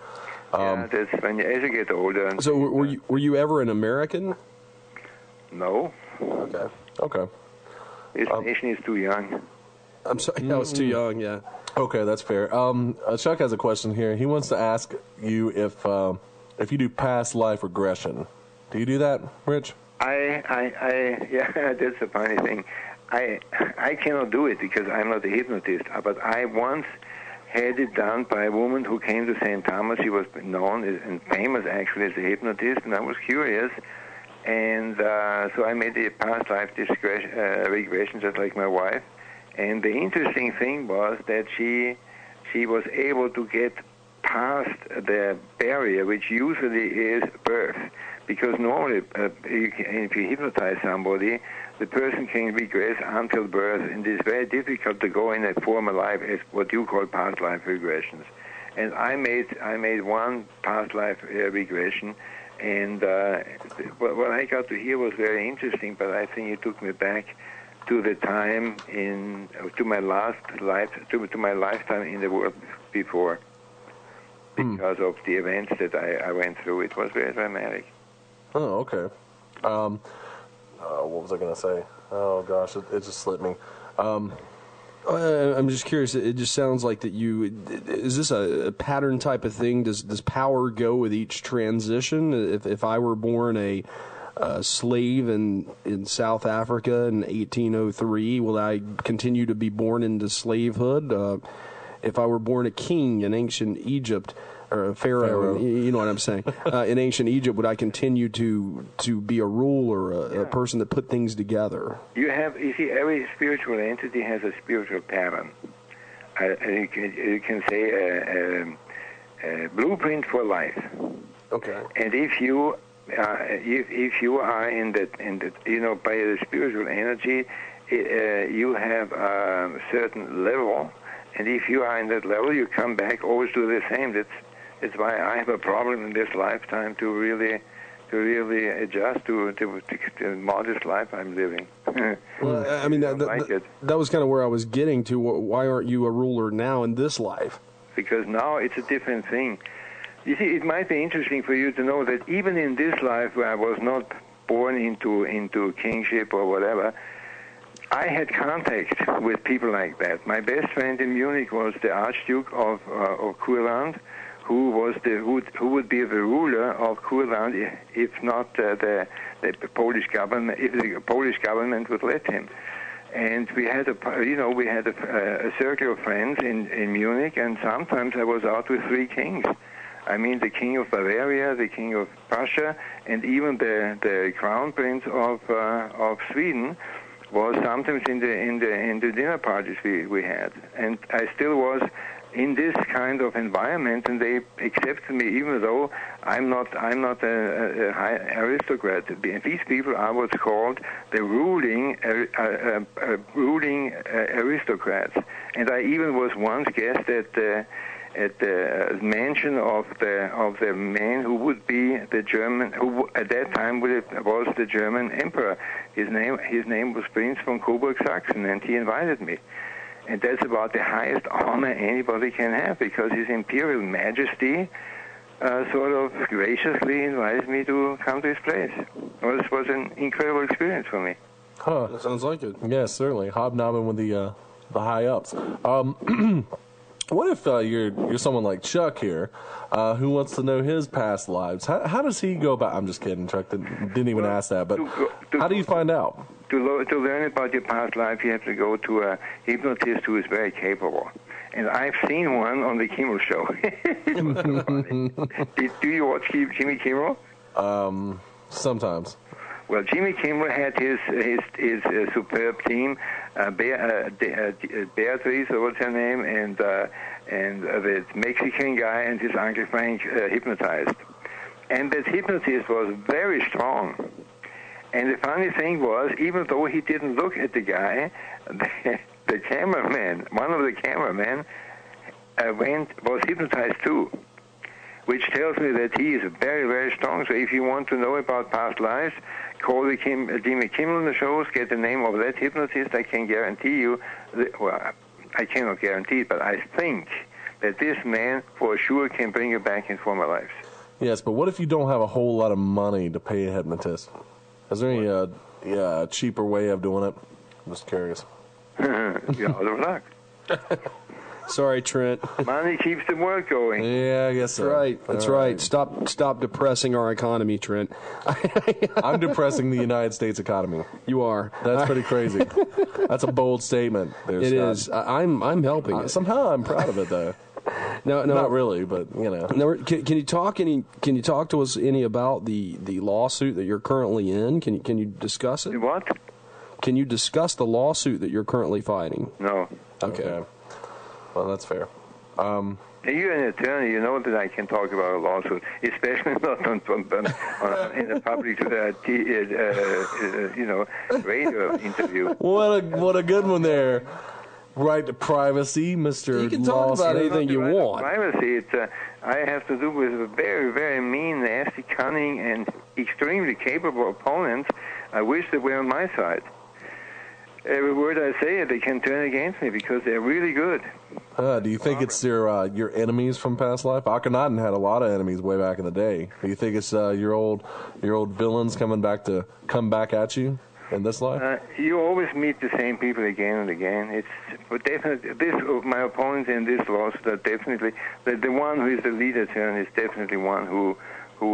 [SPEAKER 9] That's when as you get older.
[SPEAKER 7] So were you ever an American?
[SPEAKER 9] No.
[SPEAKER 6] Okay.
[SPEAKER 9] This nation is too young.
[SPEAKER 7] I'm sorry, I was too young. Yeah.
[SPEAKER 6] Okay, that's fair. Chuck has a question here. He wants to ask you if you do past life regression. Do you do that, Rich?
[SPEAKER 9] Yeah, that's a funny thing. I cannot do it because I'm not a hypnotist, but I once had it done by a woman who came to St. Thomas. She was known and famous actually as a hypnotist, and I was curious, and so I made a past life regression just like my wife. And the interesting thing was that she was able to get past the barrier, which usually is birth. Because normally, if you hypnotize somebody, the person can regress until birth, and it's very difficult to go in a former life as what you call past life regressions. And I made one past life regression, and what I got to hear was very interesting, but I think it took me back to the time to my lifetime in the world before, because of the events that I went through. It was very dramatic.
[SPEAKER 6] Oh, okay. What was I going to say? Oh gosh, it just slipped me.
[SPEAKER 7] I'm just curious. It just sounds like that is this a pattern type of thing? Does power go with each transition? If I were born a slave in South Africa in 1803, will I continue to be born into slavehood? If I were born a king in ancient Egypt, or a pharaoh, you know what I'm saying? In ancient Egypt, would I continue to be a ruler, a person that put things together?
[SPEAKER 9] You see, every spiritual entity has a spiritual pattern. You can say a blueprint for life.
[SPEAKER 7] Okay.
[SPEAKER 9] And if you are in that by the spiritual energy, you have a certain level, and if you are in that level, you come back always to the same. That's why I have a problem in this lifetime to really adjust to the modest life I'm living.
[SPEAKER 7] Well, I mean, that was kind of where I was getting to. Why aren't you a ruler now in this life?
[SPEAKER 9] Because now it's a different thing. You see, it might be interesting for you to know that even in this life where I was not born into kingship or whatever, I had contact with people like that. My best friend in Munich was the Archduke of Kurland, who would be the ruler of Kurland if not the Polish government, if the Polish government would let him. And we had a circle of friends in Munich, and sometimes I was out with three kings. I mean, the king of Bavaria, the king of Prussia, and even the crown prince of Sweden was sometimes in the dinner parties we had. And I still was in this kind of environment, and they accepted me even though I'm not a high aristocrat. These people are what's called the ruling aristocrats. And I even was once guest at the mansion of the man who would be the German, who at that time was the German emperor. His name was Prince von Coburg-Sachsen, and he invited me. And that's about the highest honor anybody can have, because His Imperial Majesty sort of graciously invited me to come to his place. Well, this was an incredible experience for me.
[SPEAKER 6] Huh.
[SPEAKER 7] That sounds like it.
[SPEAKER 6] Yes, certainly. Hobnobbing with the high-ups. What if you're someone like Chuck here, who wants to know his past lives? How does he go about? I'm just kidding. Chuck didn't even ask that. But how do you find out?
[SPEAKER 9] To learn about your past life, you have to go to a hypnotist who is very capable. And I've seen one on the Kimmel Show. Do you watch Jimmy Kimmel?
[SPEAKER 6] Sometimes.
[SPEAKER 9] Well, Jimmy Kimmel had his superb team, Beatrice, or what's her name, and the Mexican guy and his Uncle Frank hypnotized. And that hypnotist was very strong. And the funny thing was, even though he didn't look at the guy, the cameraman, one of the cameramen, was hypnotized too, which tells me that he is very, very strong. So if you want to know about past lives, call Jimmy Kimmel on the shows, get the name of that hypnotist. I can guarantee you, I cannot guarantee it, but I think that this man for sure can bring you back in former lives.
[SPEAKER 6] Yes, but what if you don't have a whole lot of money to pay a hypnotist? Is there any cheaper way of doing it? I'm just curious.
[SPEAKER 9] You're out of luck.
[SPEAKER 7] Sorry, Trent.
[SPEAKER 9] Money keeps the work going.
[SPEAKER 6] Yeah, I guess so.
[SPEAKER 7] Right. That's right. Stop depressing our economy, Trent.
[SPEAKER 6] I'm depressing the United States economy.
[SPEAKER 7] You are.
[SPEAKER 6] That's pretty crazy. That's a bold statement.
[SPEAKER 7] It is. I'm helping it.
[SPEAKER 6] Somehow I'm proud of it, though.
[SPEAKER 7] No,
[SPEAKER 6] not really, but you know.
[SPEAKER 7] Now, can you talk to us any about the lawsuit that you're currently in? Can you discuss it?
[SPEAKER 9] What?
[SPEAKER 7] Can you discuss the lawsuit that you're currently fighting?
[SPEAKER 9] No.
[SPEAKER 6] Okay. Well, that's fair.
[SPEAKER 9] You're an attorney. You know that I can talk about a lawsuit, especially not in a public, radio interview.
[SPEAKER 6] What a good one there. Right to privacy, Mr.
[SPEAKER 7] You can talk about anything you want.
[SPEAKER 9] Privacy, I have to do with a very, very mean, nasty, cunning, and extremely capable opponents. I wish they were on my side. every word I say, they can turn against me because they're really good.
[SPEAKER 6] Do you think it's your enemies from past life? Akhenaten had a lot of enemies way back in the day. Do you think it's your old villains come back at you in this life?
[SPEAKER 9] You always meet the same people again and again. It's definitely my opponents in this lawsuit are definitely the one who is the lead attorney is definitely one who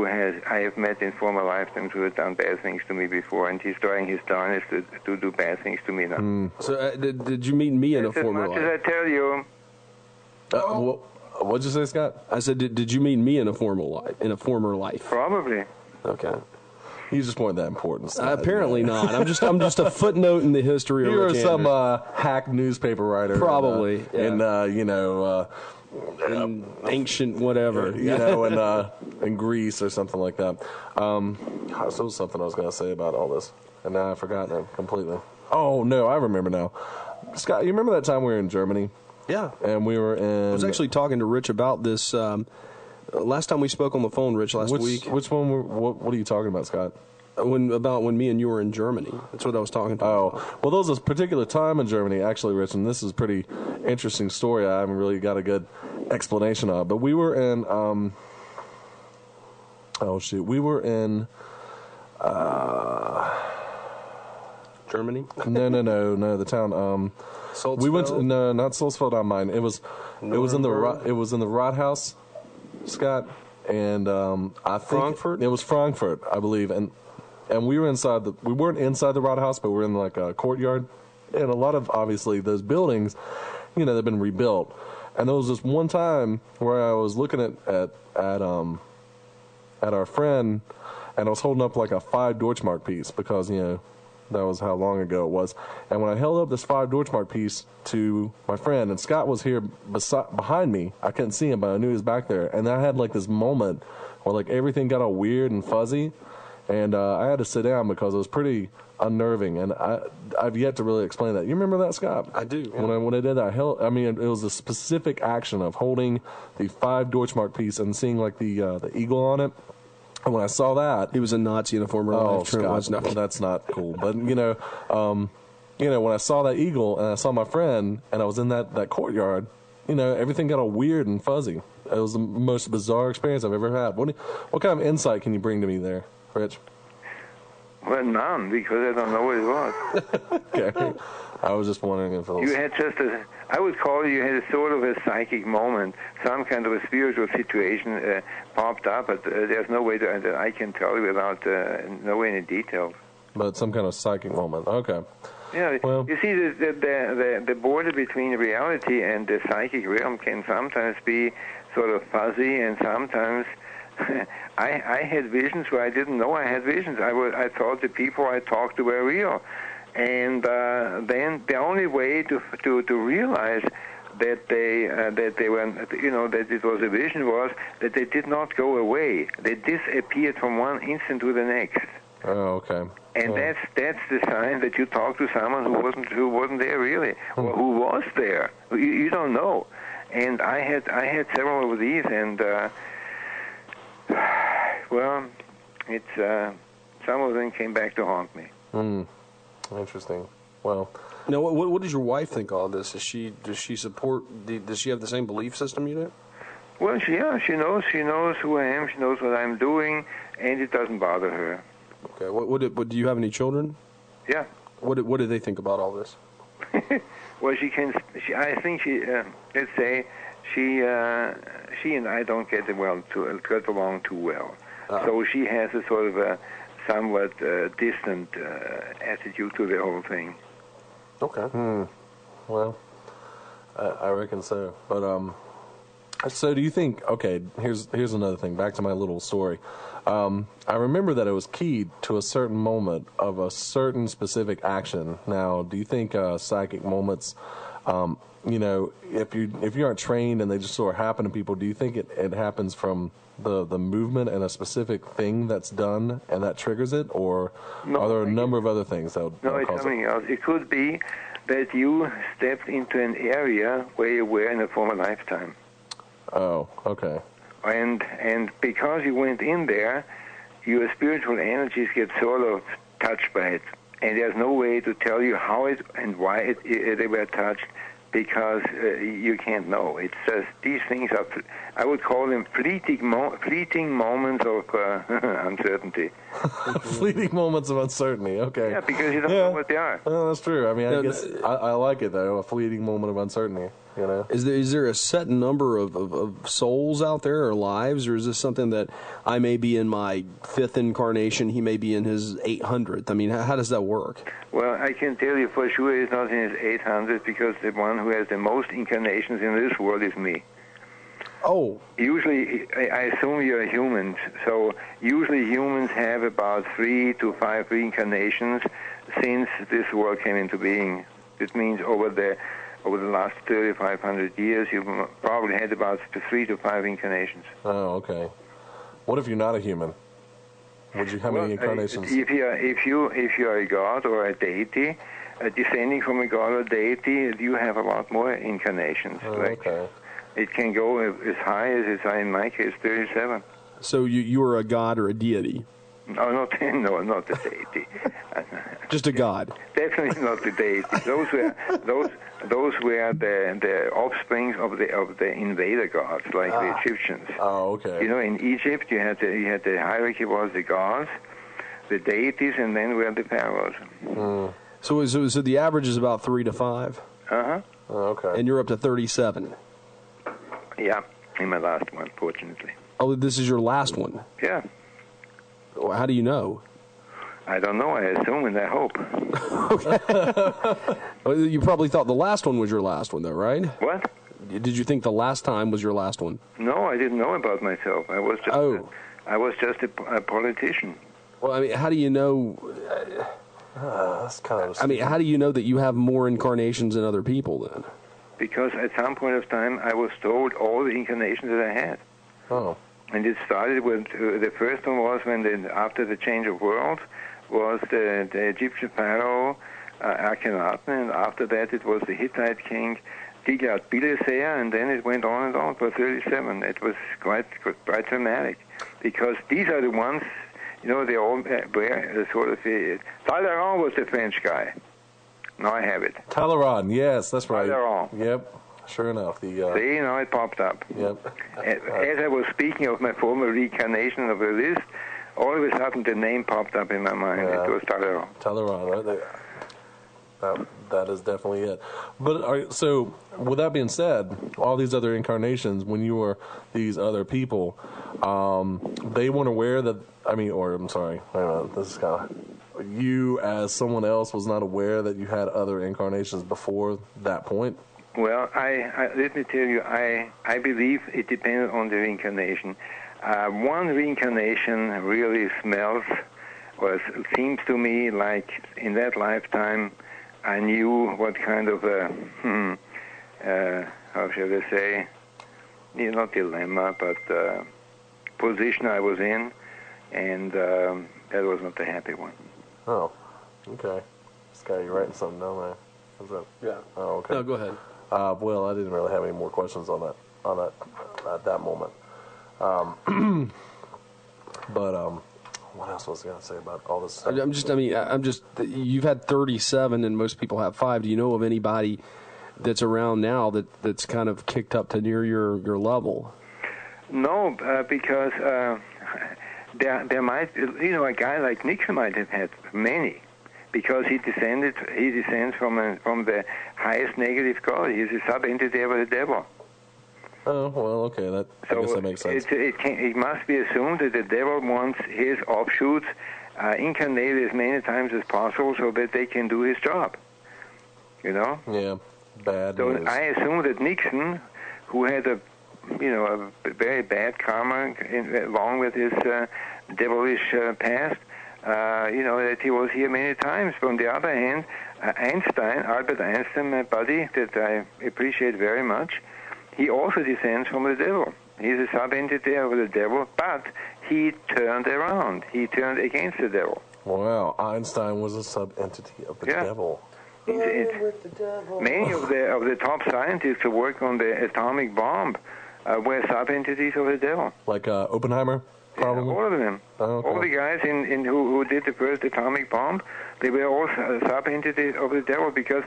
[SPEAKER 9] I have met in former lifetimes who has done bad things to me before, and he's trying his darnest to do bad things to me now.
[SPEAKER 7] So did you meet me in a former life?
[SPEAKER 9] As much as I tell you.
[SPEAKER 6] What'd you say, Scott?
[SPEAKER 7] I said, did you meet me in a former life?
[SPEAKER 9] Probably.
[SPEAKER 7] Okay.
[SPEAKER 6] You just weren't that important. Scott,
[SPEAKER 7] apparently not. I'm just a footnote in the history of
[SPEAKER 6] You're
[SPEAKER 7] Rick
[SPEAKER 6] some hack newspaper writer.
[SPEAKER 7] Probably.
[SPEAKER 6] In
[SPEAKER 7] ancient whatever.
[SPEAKER 6] In Greece or something like that. So was something I was going to say about all this, and now I've forgotten it completely. Oh, no, I remember now. Scott, you remember that time we were in Germany?
[SPEAKER 7] Yeah.
[SPEAKER 6] And we were in...
[SPEAKER 7] I was actually talking to Rich about this last time we spoke on the phone, Rich, last week.
[SPEAKER 6] Which one? What are you talking about, Scott?
[SPEAKER 7] When me and you were in Germany. That's what I was talking about.
[SPEAKER 6] Oh, well, there was a particular time in Germany, actually, Rich, and this is a pretty interesting story. I haven't really got a good explanation of, but we were in... we were in...
[SPEAKER 7] Germany?
[SPEAKER 6] No, the town...
[SPEAKER 7] Salzfeld?
[SPEAKER 6] We went to, no, not Salzfeld on mine. It was in the Rathaus, Scott, and I think
[SPEAKER 7] Frankfurt?
[SPEAKER 6] It was Frankfurt, I believe, and we were inside we weren't inside the Rathaus, but we were in like a courtyard, and a lot of obviously those buildings, they've been rebuilt, and there was this one time where I was looking at our friend, and I was holding up like a 5 Deutschmark piece because that was how long ago it was. And when I held up this 5 Deutschmark piece to my friend, and Scott was here behind me, I couldn't see him, but I knew he was back there. And I had like this moment where like everything got all weird and fuzzy, and I had to sit down because it was pretty unnerving. And I've yet to really explain that. You remember that, Scott?
[SPEAKER 7] I do. Yeah.
[SPEAKER 6] When I did that, it was a specific action of holding the 5 Deutschmark piece and seeing like the eagle on it. And when I saw that,
[SPEAKER 7] he was a Nazi in a former life.
[SPEAKER 6] Scott, that's not cool. But when I saw that eagle and I saw my friend and I was in that courtyard, everything got all weird and fuzzy. It was the most bizarre experience I've ever had. What kind of insight can you bring to me there, Rich?
[SPEAKER 9] Well, none, because I don't know what it was.
[SPEAKER 6] Okay. I was just wondering if it was...
[SPEAKER 9] You had I would call you had a sort of a psychic moment, some kind of a spiritual situation popped up, but there's no way that I can tell you without knowing any details.
[SPEAKER 6] But some kind of psychic moment, okay.
[SPEAKER 9] Yeah,
[SPEAKER 6] well,
[SPEAKER 9] you see, the border between reality and the psychic realm can sometimes be sort of fuzzy, and sometimes I had visions where I didn't know I had visions. I thought the people I talked to were real. And then the only way to realize that they were, that it was a vision was that they did not go away. They disappeared from one instant to the next.
[SPEAKER 6] Oh, okay.
[SPEAKER 9] And that's the sign that you talked to someone who wasn't there really, or who was there. You don't know. And I had several of these, and it's some of them came back to haunt me.
[SPEAKER 6] Interesting. Well,
[SPEAKER 7] now, what does your wife think of all this? Does she support? Does she have the same belief system you do?
[SPEAKER 9] Well, she knows who I am. She knows what I'm doing, and it doesn't bother her.
[SPEAKER 7] Okay. What do you have any children?
[SPEAKER 9] Yeah.
[SPEAKER 7] What do they think about all this?
[SPEAKER 9] Well, I think let's say she and I don't get along too well. So she has a sort of a somewhat distant attitude to the whole thing.
[SPEAKER 7] Okay.
[SPEAKER 6] Well, I reckon so. But so do you think? Okay, here's another thing. Back to my little story. I remember that it was keyed to a certain moment of a certain specific action. Now, do you think psychic moments? If you aren't trained and they just sort of happen to people, do you think it happens from the movement and a specific thing that's done and that triggers it, or are there a number of other things that would
[SPEAKER 9] No, it's something else. It could be that you stepped into an area where you were in a former lifetime.
[SPEAKER 6] Oh, okay.
[SPEAKER 9] And because you went in there, your spiritual energies get sort of touched by it. and there's no way to tell you how it and why they were touched, because you can't know. It's just these things are, I would call them fleeting moments of uncertainty.
[SPEAKER 6] Fleeting moments of uncertainty. Okay.
[SPEAKER 9] Yeah, because you don't know what they are.
[SPEAKER 6] Well, that's true. I mean, I guess I like it though. A fleeting moment of uncertainty. You know.
[SPEAKER 7] Is there a set number of souls out there or lives, or is this something that I may be in my 5th incarnation, he may be in his 800th? I mean, how does that work?
[SPEAKER 9] Well, I can tell you for sure he's not in his 800th, because the one who has the most incarnations in this world is me.
[SPEAKER 7] Oh.
[SPEAKER 9] Usually, I assume you're humans, so usually humans have about 3 to 5 reincarnations since this world came into being. It means over the last 3,500 years, you've probably had about 3 to 5 incarnations.
[SPEAKER 6] Oh, okay. What if you're not a human? Would you? How many incarnations?
[SPEAKER 9] If you are a god or a deity, descending from a god or deity, you have a lot more incarnations.
[SPEAKER 6] Oh, okay.
[SPEAKER 9] It can go as high as in my case, 37.
[SPEAKER 7] So you are a god or a deity?
[SPEAKER 9] No, not a deity.
[SPEAKER 7] Just a god.
[SPEAKER 9] Definitely not the deity. Those were the offsprings of the invader gods, like the Egyptians.
[SPEAKER 6] Oh, okay.
[SPEAKER 9] You know, in Egypt you had the hierarchy was the gods, the deities, and then were the pharaohs.
[SPEAKER 6] Mm.
[SPEAKER 7] So the average is about 3 to 5.
[SPEAKER 9] Oh,
[SPEAKER 6] okay.
[SPEAKER 7] And you're up to 37.
[SPEAKER 9] Yeah, in my last one, fortunately.
[SPEAKER 7] Oh, this is your last one.
[SPEAKER 9] Yeah.
[SPEAKER 7] How do you know?
[SPEAKER 9] I don't know. I assume and I hope.
[SPEAKER 7] Okay. You probably thought the last one was your last one, though, right?
[SPEAKER 9] What?
[SPEAKER 7] Did you think the last time was your last one?
[SPEAKER 9] No, I didn't know about myself. I was just a politician.
[SPEAKER 7] Well, I mean, how do you know?
[SPEAKER 6] That's kind of.
[SPEAKER 7] I mean, how do you know that you have more incarnations than other people then?
[SPEAKER 9] Because at some point of time, I was told all the incarnations that I had.
[SPEAKER 6] Oh.
[SPEAKER 9] And it started with the first one was after the change of worlds was the Egyptian pharaoh Akhenaten, and after that it was the Hittite king Tiglath-Pileser, and then it went on and on for 37. It was quite dramatic, because these are the ones, you know, they all were sort of. Talleyrand was the French guy. Now I have it.
[SPEAKER 6] Talleyrand, yes, that's right.
[SPEAKER 9] Talleyrand.
[SPEAKER 6] Yep, sure enough.
[SPEAKER 9] See, now it popped up.
[SPEAKER 6] Yep.
[SPEAKER 9] As I was speaking of my former reincarnation of the list, all of a sudden the name popped up in my mind.
[SPEAKER 6] Yeah.
[SPEAKER 9] It was Talleyrand.
[SPEAKER 6] Talleyrand, right there. That is definitely it. But so, with that being said, all these other incarnations, when you were these other people, they weren't aware that. I mean, or I'm sorry, wait a minute, this is kind of. You, as someone else, was not aware that you had other incarnations before that point?
[SPEAKER 9] Well, I let me tell you, I believe it depends on the reincarnation. One reincarnation really smells, or seems to me like in that lifetime I knew what kind of how shall I say, not dilemma, but position I was in, and that was not a happy one.
[SPEAKER 6] Oh, okay. This guy, you're writing something down there. What's that? Yeah. Oh, okay.
[SPEAKER 7] No, go ahead.
[SPEAKER 6] Well, I didn't really have any more questions on that at that moment. But what else was I going to say about all this stuff?
[SPEAKER 7] You've had 37 and most people have 5. Do you know of anybody that's around now that's kind of kicked up to near your level? No,
[SPEAKER 9] because there might, a guy like Nixon might have had many, because he descends from the highest negative God. He's a sub-entity of the devil.
[SPEAKER 6] Oh, well, okay, I guess that makes sense.
[SPEAKER 9] It must be assumed that the devil wants his offshoots incarnated as many times as possible so that they can do his job. You know?
[SPEAKER 6] Yeah, bad
[SPEAKER 9] So
[SPEAKER 6] news.
[SPEAKER 9] I assume that Nixon, who had a very bad karma along with his devilish past, that he was here many times. From the other hand, Albert Einstein, my buddy, that I appreciate very much, he also descends from the devil. He's a sub-entity of the devil, but he turned around. He turned against the devil.
[SPEAKER 6] Wow, Einstein was a sub-entity of the devil.
[SPEAKER 9] Many of the top scientists who work on the atomic bomb were sub-entities of the devil.
[SPEAKER 6] Like Oppenheimer? probably?
[SPEAKER 9] All of them.
[SPEAKER 6] Oh, okay.
[SPEAKER 9] All the guys who did the first atomic bomb, they were all sub-entities of the devil because,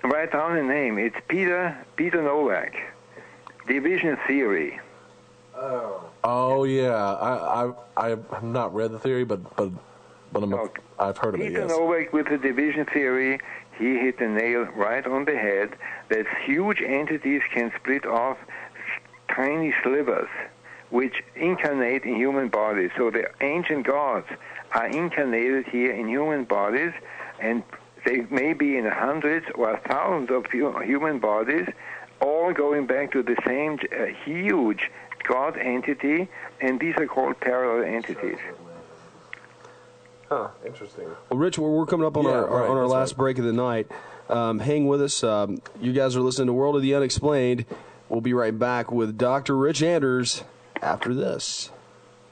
[SPEAKER 9] write down the name, it's Peter Novak, division theory.
[SPEAKER 6] Oh yeah, I have not read the theory, but I've heard of it.
[SPEAKER 9] Peter
[SPEAKER 6] Yes.
[SPEAKER 9] Novak with the division theory, he hit the nail right on the head. That huge entities can split off tiny slivers, which incarnate in human bodies. So the ancient gods are incarnated here in human bodies, and they may be in hundreds or thousands of human bodies, all going back to the same huge God entity, and these are called parallel entities.
[SPEAKER 8] Huh, interesting.
[SPEAKER 7] Well, Rich, we're coming up on our last break of the night. Hang with us. You guys are listening to World of the Unexplained. We'll be right back with Dr. Rich Anders after this.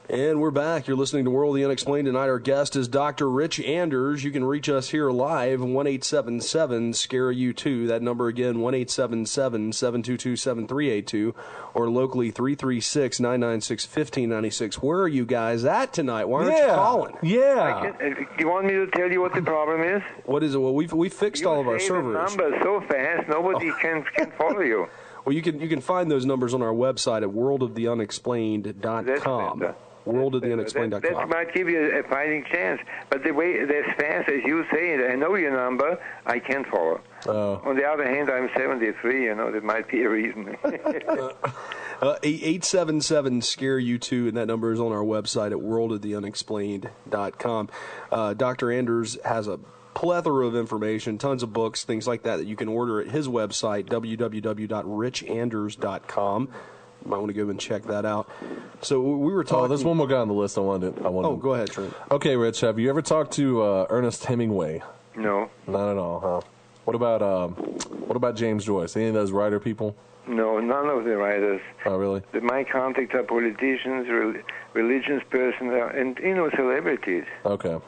[SPEAKER 7] And we're back. You're listening to World of the Unexplained. Tonight our guest is Dr. Rich Anders. You can reach us here live, 1-877-SCARE-U2. That number again, 1-877-722-7382. Or locally, 336-996-1596. Where are you guys at tonight? Why aren't you calling?
[SPEAKER 6] Yeah.
[SPEAKER 9] You want me to tell you what the problem is?
[SPEAKER 7] What is it? Well, we fixed all of our servers.
[SPEAKER 9] You say the numbers so fast, nobody can follow you.
[SPEAKER 7] Well, you can find those numbers on our website at worldoftheunexplained.com. Worldoftheunexplained.com.
[SPEAKER 9] That might give you a fighting chance. But the way, as fast as you say it, I know your number, I can't follow. On the other hand, I'm 73, that might be a reason.
[SPEAKER 7] 877-SCARE-U2, and that number is on our website at worldoftheunexplained.com. Dr. Anders has a plethora of information, tons of books, things like that you can order at his website, www.richanders.com. You might want to go and check that out. So we were talking...
[SPEAKER 6] Oh, there's one more guy on the list I wanted.
[SPEAKER 7] Go ahead, Trent.
[SPEAKER 6] Okay, Rich, have you ever talked to Ernest Hemingway?
[SPEAKER 9] No.
[SPEAKER 6] Not at all, huh? What about James Joyce? Any of those writer people?
[SPEAKER 9] No, none of the writers.
[SPEAKER 6] Oh, really?
[SPEAKER 9] My contacts are politicians, religious persons, and, celebrities.
[SPEAKER 6] Okay.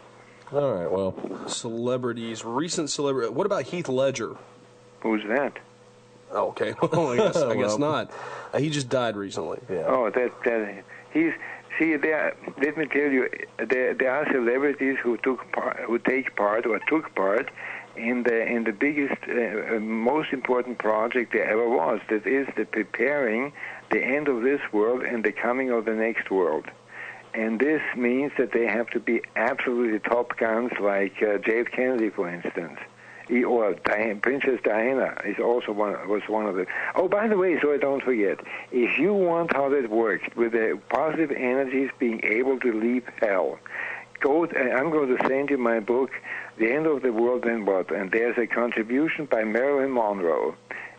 [SPEAKER 6] All right, well.
[SPEAKER 7] Celebrities, recent celebrity. What about Heath Ledger?
[SPEAKER 9] Who's that?
[SPEAKER 7] Okay, well, I guess not. He just died recently.
[SPEAKER 6] Yeah.
[SPEAKER 9] Oh, he's. See, let me tell you, there are celebrities who took part in the biggest, most important project there ever was. That is the preparing the end of this world and the coming of the next world. And this means that they have to be absolutely top guns, like J.F. Kennedy, for instance. Or Princess Diana was one of them. Oh, by the way, so I don't forget, if you want how that works, with the positive energies being able to leave hell, I'm going to send you my book, The End of the World and What, and there's a contribution by Marilyn Monroe.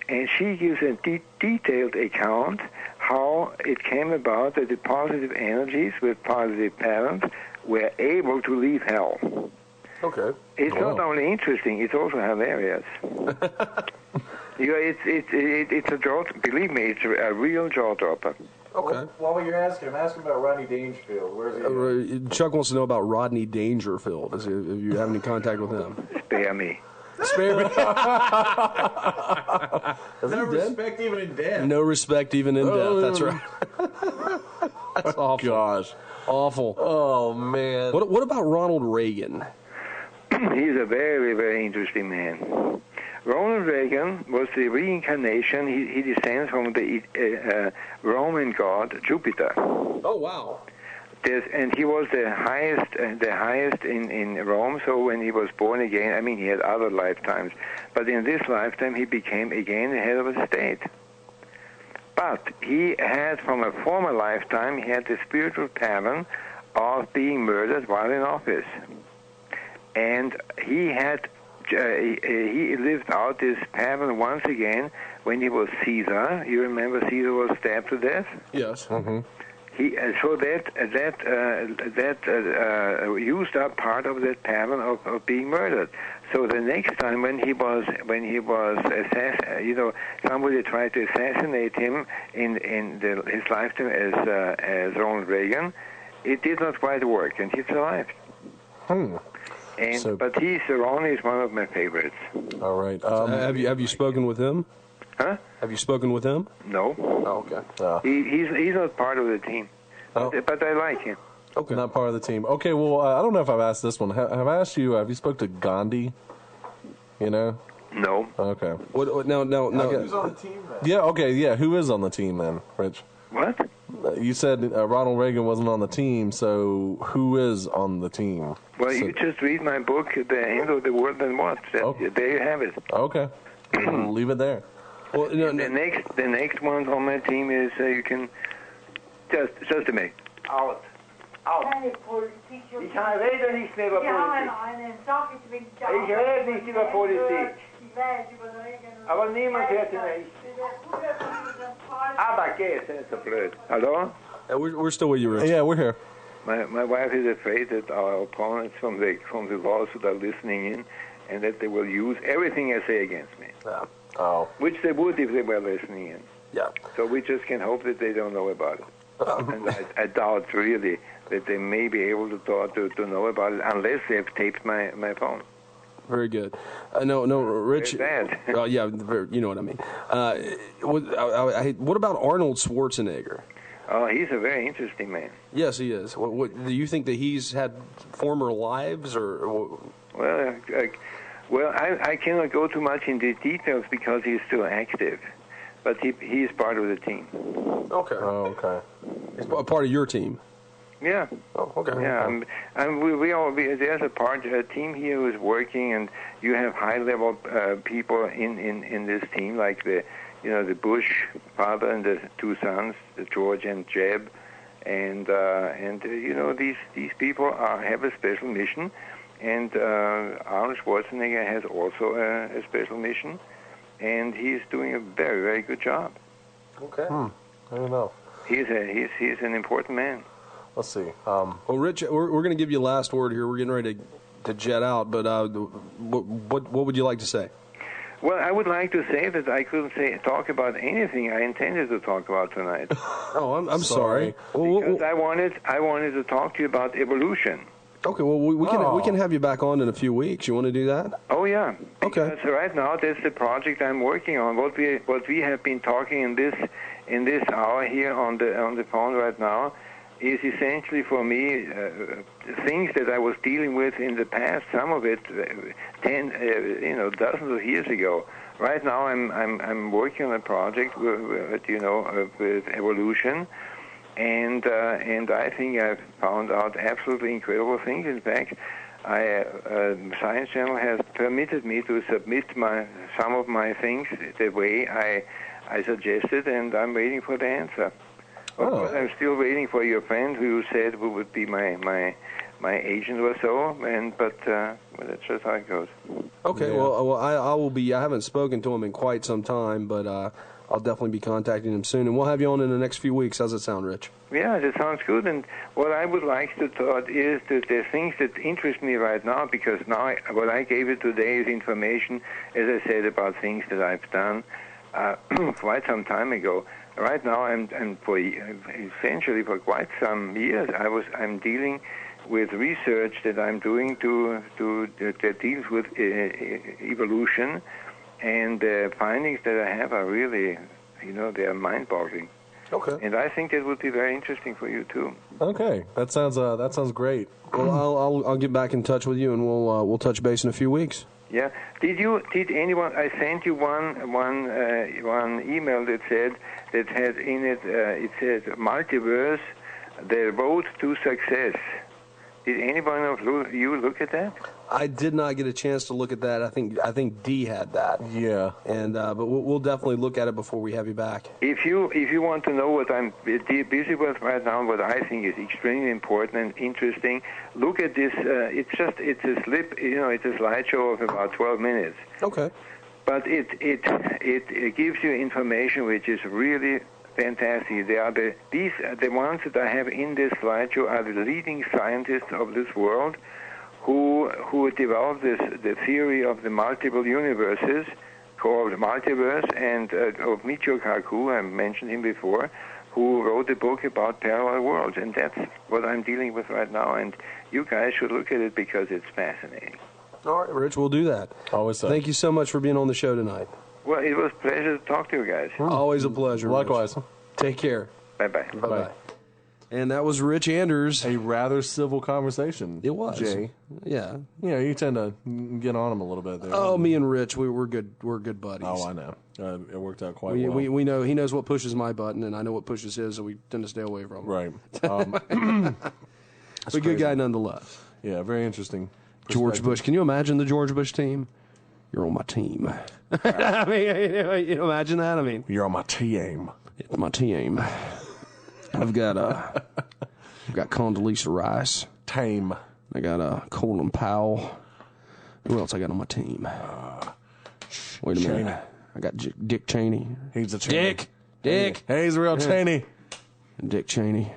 [SPEAKER 9] And she gives a detailed account how it came about that the positive energies with positive patterns were able to leave hell.
[SPEAKER 7] Okay.
[SPEAKER 9] It's not only interesting; it's also hilarious. It's a jaw. Believe me, it's a real jaw dropper.
[SPEAKER 7] Okay.
[SPEAKER 8] While you're asking him, ask him about Rodney Dangerfield. Where's he?
[SPEAKER 7] Chuck wants to know about Rodney Dangerfield. If you have any contact with him.
[SPEAKER 9] Spare me.
[SPEAKER 7] Spare me.
[SPEAKER 8] No respect even in death.
[SPEAKER 7] No respect even in death. That's right. That's awful.
[SPEAKER 6] Gosh.
[SPEAKER 7] Awful.
[SPEAKER 6] Oh, man.
[SPEAKER 7] What about Ronald Reagan?
[SPEAKER 9] He's a very, very interesting man. Ronald Reagan was the reincarnation. He descends from the Roman god Jupiter.
[SPEAKER 7] Oh, wow.
[SPEAKER 9] And he was the highest in Rome. So when he was born again, he had other lifetimes, but in this lifetime he became again the head of a state. But he had, from a former lifetime, he had the spiritual pattern of being murdered while in office. And he lived out this pattern once again when he was Caesar. You remember Caesar was stabbed to death?
[SPEAKER 7] Yes. Mm-hmm.
[SPEAKER 9] So that used up part of that pattern of being murdered. So the next time when he was somebody tried to assassinate him in his lifetime as Ronald Reagan, it did not quite work, and he survived. But Ronnie is one of my favorites.
[SPEAKER 6] All right.
[SPEAKER 7] Have you spoken with him?
[SPEAKER 9] Huh?
[SPEAKER 7] Have you spoken with him?
[SPEAKER 9] No.
[SPEAKER 7] Oh, okay.
[SPEAKER 9] He's not part of the team. But I like him.
[SPEAKER 6] Okay. Not part of the team. Okay, well, I don't know if I've asked this one. Have I asked you, have you spoke to Gandhi? You know?
[SPEAKER 9] No.
[SPEAKER 6] Okay.
[SPEAKER 7] What no.
[SPEAKER 8] Who's on the team then?
[SPEAKER 6] Yeah, okay, yeah. Who is on the team then, Rich?
[SPEAKER 9] What?
[SPEAKER 6] You said Ronald Reagan wasn't on the team, so who is on the team?
[SPEAKER 9] Well, you just read my book, The End of the World and What. There you have it.
[SPEAKER 6] Okay. We'll leave it there.
[SPEAKER 7] Well, no.
[SPEAKER 9] The next one on my team is you can just a minute. Out. Ich rede nicht mehr über Politik. Ich rede nicht über Politik. Aber niemand hört mich. Aber geht, so blöd. Hello?
[SPEAKER 7] We're still with you, Rich.
[SPEAKER 6] Yeah, we're here.
[SPEAKER 9] My wife is afraid that our opponents from the lawsuit are listening in, and that they will use everything I say against me.
[SPEAKER 6] Yeah. Oh.
[SPEAKER 9] Which they would if they were listening in.
[SPEAKER 7] Yeah.
[SPEAKER 9] So we just can hope that they don't know about it. And I doubt really that they may be able to know about it unless they've taped my phone.
[SPEAKER 7] Very good. No, Rich.
[SPEAKER 9] Very bad.
[SPEAKER 7] Yeah, you know what I mean. What about Arnold Schwarzenegger?
[SPEAKER 9] Oh, he's a very interesting man.
[SPEAKER 7] Yes, he is. What do you think that he's had former lives, or?
[SPEAKER 9] Well, I cannot go too much into details because he's still active, but he's part of the team.
[SPEAKER 7] Okay.
[SPEAKER 6] Oh, okay.
[SPEAKER 7] He's a part of your team.
[SPEAKER 9] Yeah.
[SPEAKER 7] Oh, okay.
[SPEAKER 9] Yeah, there's a team here who's working, and you have high-level people in this team, like the Bush father and the two sons, the George and Jeb, and these people have a special mission, and Arnold Schwarzenegger has also a special mission, and he's doing a very, very good job.
[SPEAKER 7] Okay.
[SPEAKER 6] I don't know.
[SPEAKER 9] He's an important man.
[SPEAKER 6] Let's see.
[SPEAKER 7] Well, Rich, we're going to give you a last word here. We're getting ready to jet out, but what would you like to say?
[SPEAKER 9] Well, I would like to say that I couldn't talk about anything I intended to talk about tonight.
[SPEAKER 7] Oh, I'm sorry.
[SPEAKER 9] Because I wanted to talk to you about evolution.
[SPEAKER 7] Okay, well we can have you back on in a few weeks. You want to do that?
[SPEAKER 9] Oh yeah.
[SPEAKER 7] Okay.
[SPEAKER 9] Because right now that's the project I'm working on. What we have been talking in this hour here on the phone right now is essentially for me things that I was dealing with in the past. Some of it, dozens of years ago. Right now, I'm working on a project with evolution, and I think I've found out absolutely incredible things. In fact, Science Channel has permitted me to submit some of my things the way I suggested, and I'm waiting for the answer. Of course, I'm still waiting for your friend who said who would be my agent or so, but that's just how it goes.
[SPEAKER 7] Okay, yeah. Well, I will be. I haven't spoken to him in quite some time, but I'll definitely be contacting him soon, and we'll have you on in the next few weeks. How's it sound, Rich?
[SPEAKER 9] Yeah, that sounds good. And what I would like to talk is that the things that interest me right now, because now what I gave you today is information, as I said, about things that I've done quite some time ago. Right now, I'm essentially for quite some years, I'm dealing with research that I'm doing that deals with evolution, and the findings that I have are really, they are mind-boggling.
[SPEAKER 7] Okay.
[SPEAKER 9] And I think that would be very interesting for you too.
[SPEAKER 6] Okay, that sounds great.
[SPEAKER 7] Well, I'll get back in touch with you, and we'll touch base in a few weeks.
[SPEAKER 9] Yeah. Did anyone? I sent you one email that had in it. It says multiverse, the road to success. Did anyone of you look at that?
[SPEAKER 7] I did not get a chance to look at that. I think Dee had that.
[SPEAKER 6] Yeah.
[SPEAKER 7] And but we'll definitely look at it before we have you back.
[SPEAKER 9] If you want to know what I'm busy with right now, what I think is extremely important and interesting, look at this. It's a slip. It's a slideshow of about 12 minutes.
[SPEAKER 7] Okay.
[SPEAKER 9] But it gives you information which is really fantastic. The ones that I have in this slideshow are the leading scientists of this world who developed the theory of the multiple universes called Multiverse, and of Michio Kaku, I mentioned him before, who wrote a book about parallel worlds, and that's what I'm dealing with right now, and you guys should look at it because it's fascinating.
[SPEAKER 7] All right, Rich, we'll do that.
[SPEAKER 6] Always so.
[SPEAKER 7] Thank you so much for being on the show tonight.
[SPEAKER 9] Well, it was a pleasure to talk to you guys.
[SPEAKER 7] Always a pleasure.
[SPEAKER 6] Likewise.
[SPEAKER 7] Rich. Take care.
[SPEAKER 9] Bye-bye.
[SPEAKER 7] Bye-bye. And that was Rich Anders.
[SPEAKER 6] A rather civil conversation.
[SPEAKER 7] It was.
[SPEAKER 6] Jay.
[SPEAKER 7] Yeah.
[SPEAKER 6] Yeah, you tend to get on him a little bit there.
[SPEAKER 7] Oh, me and Rich, we're good. We're good buddies.
[SPEAKER 6] Oh, I know. It worked out quite well.
[SPEAKER 7] We know he knows what pushes my button, and I know what pushes his, so we tend to stay away from him.
[SPEAKER 6] Right.
[SPEAKER 7] But good guy nonetheless.
[SPEAKER 6] Yeah, very interesting.
[SPEAKER 7] George Bush. Can you imagine the George Bush team? You're on my team. I mean, you imagine that? I mean,
[SPEAKER 6] you're on my team.
[SPEAKER 7] It's my team. I've got Condoleezza Rice.
[SPEAKER 6] Tame.
[SPEAKER 7] I got Colin Powell. Who else I got on my team? Wait a minute. I got Dick Cheney.
[SPEAKER 6] He's a Cheney.
[SPEAKER 7] Dick.
[SPEAKER 6] Hey, he's a real Cheney.
[SPEAKER 7] Dick Cheney.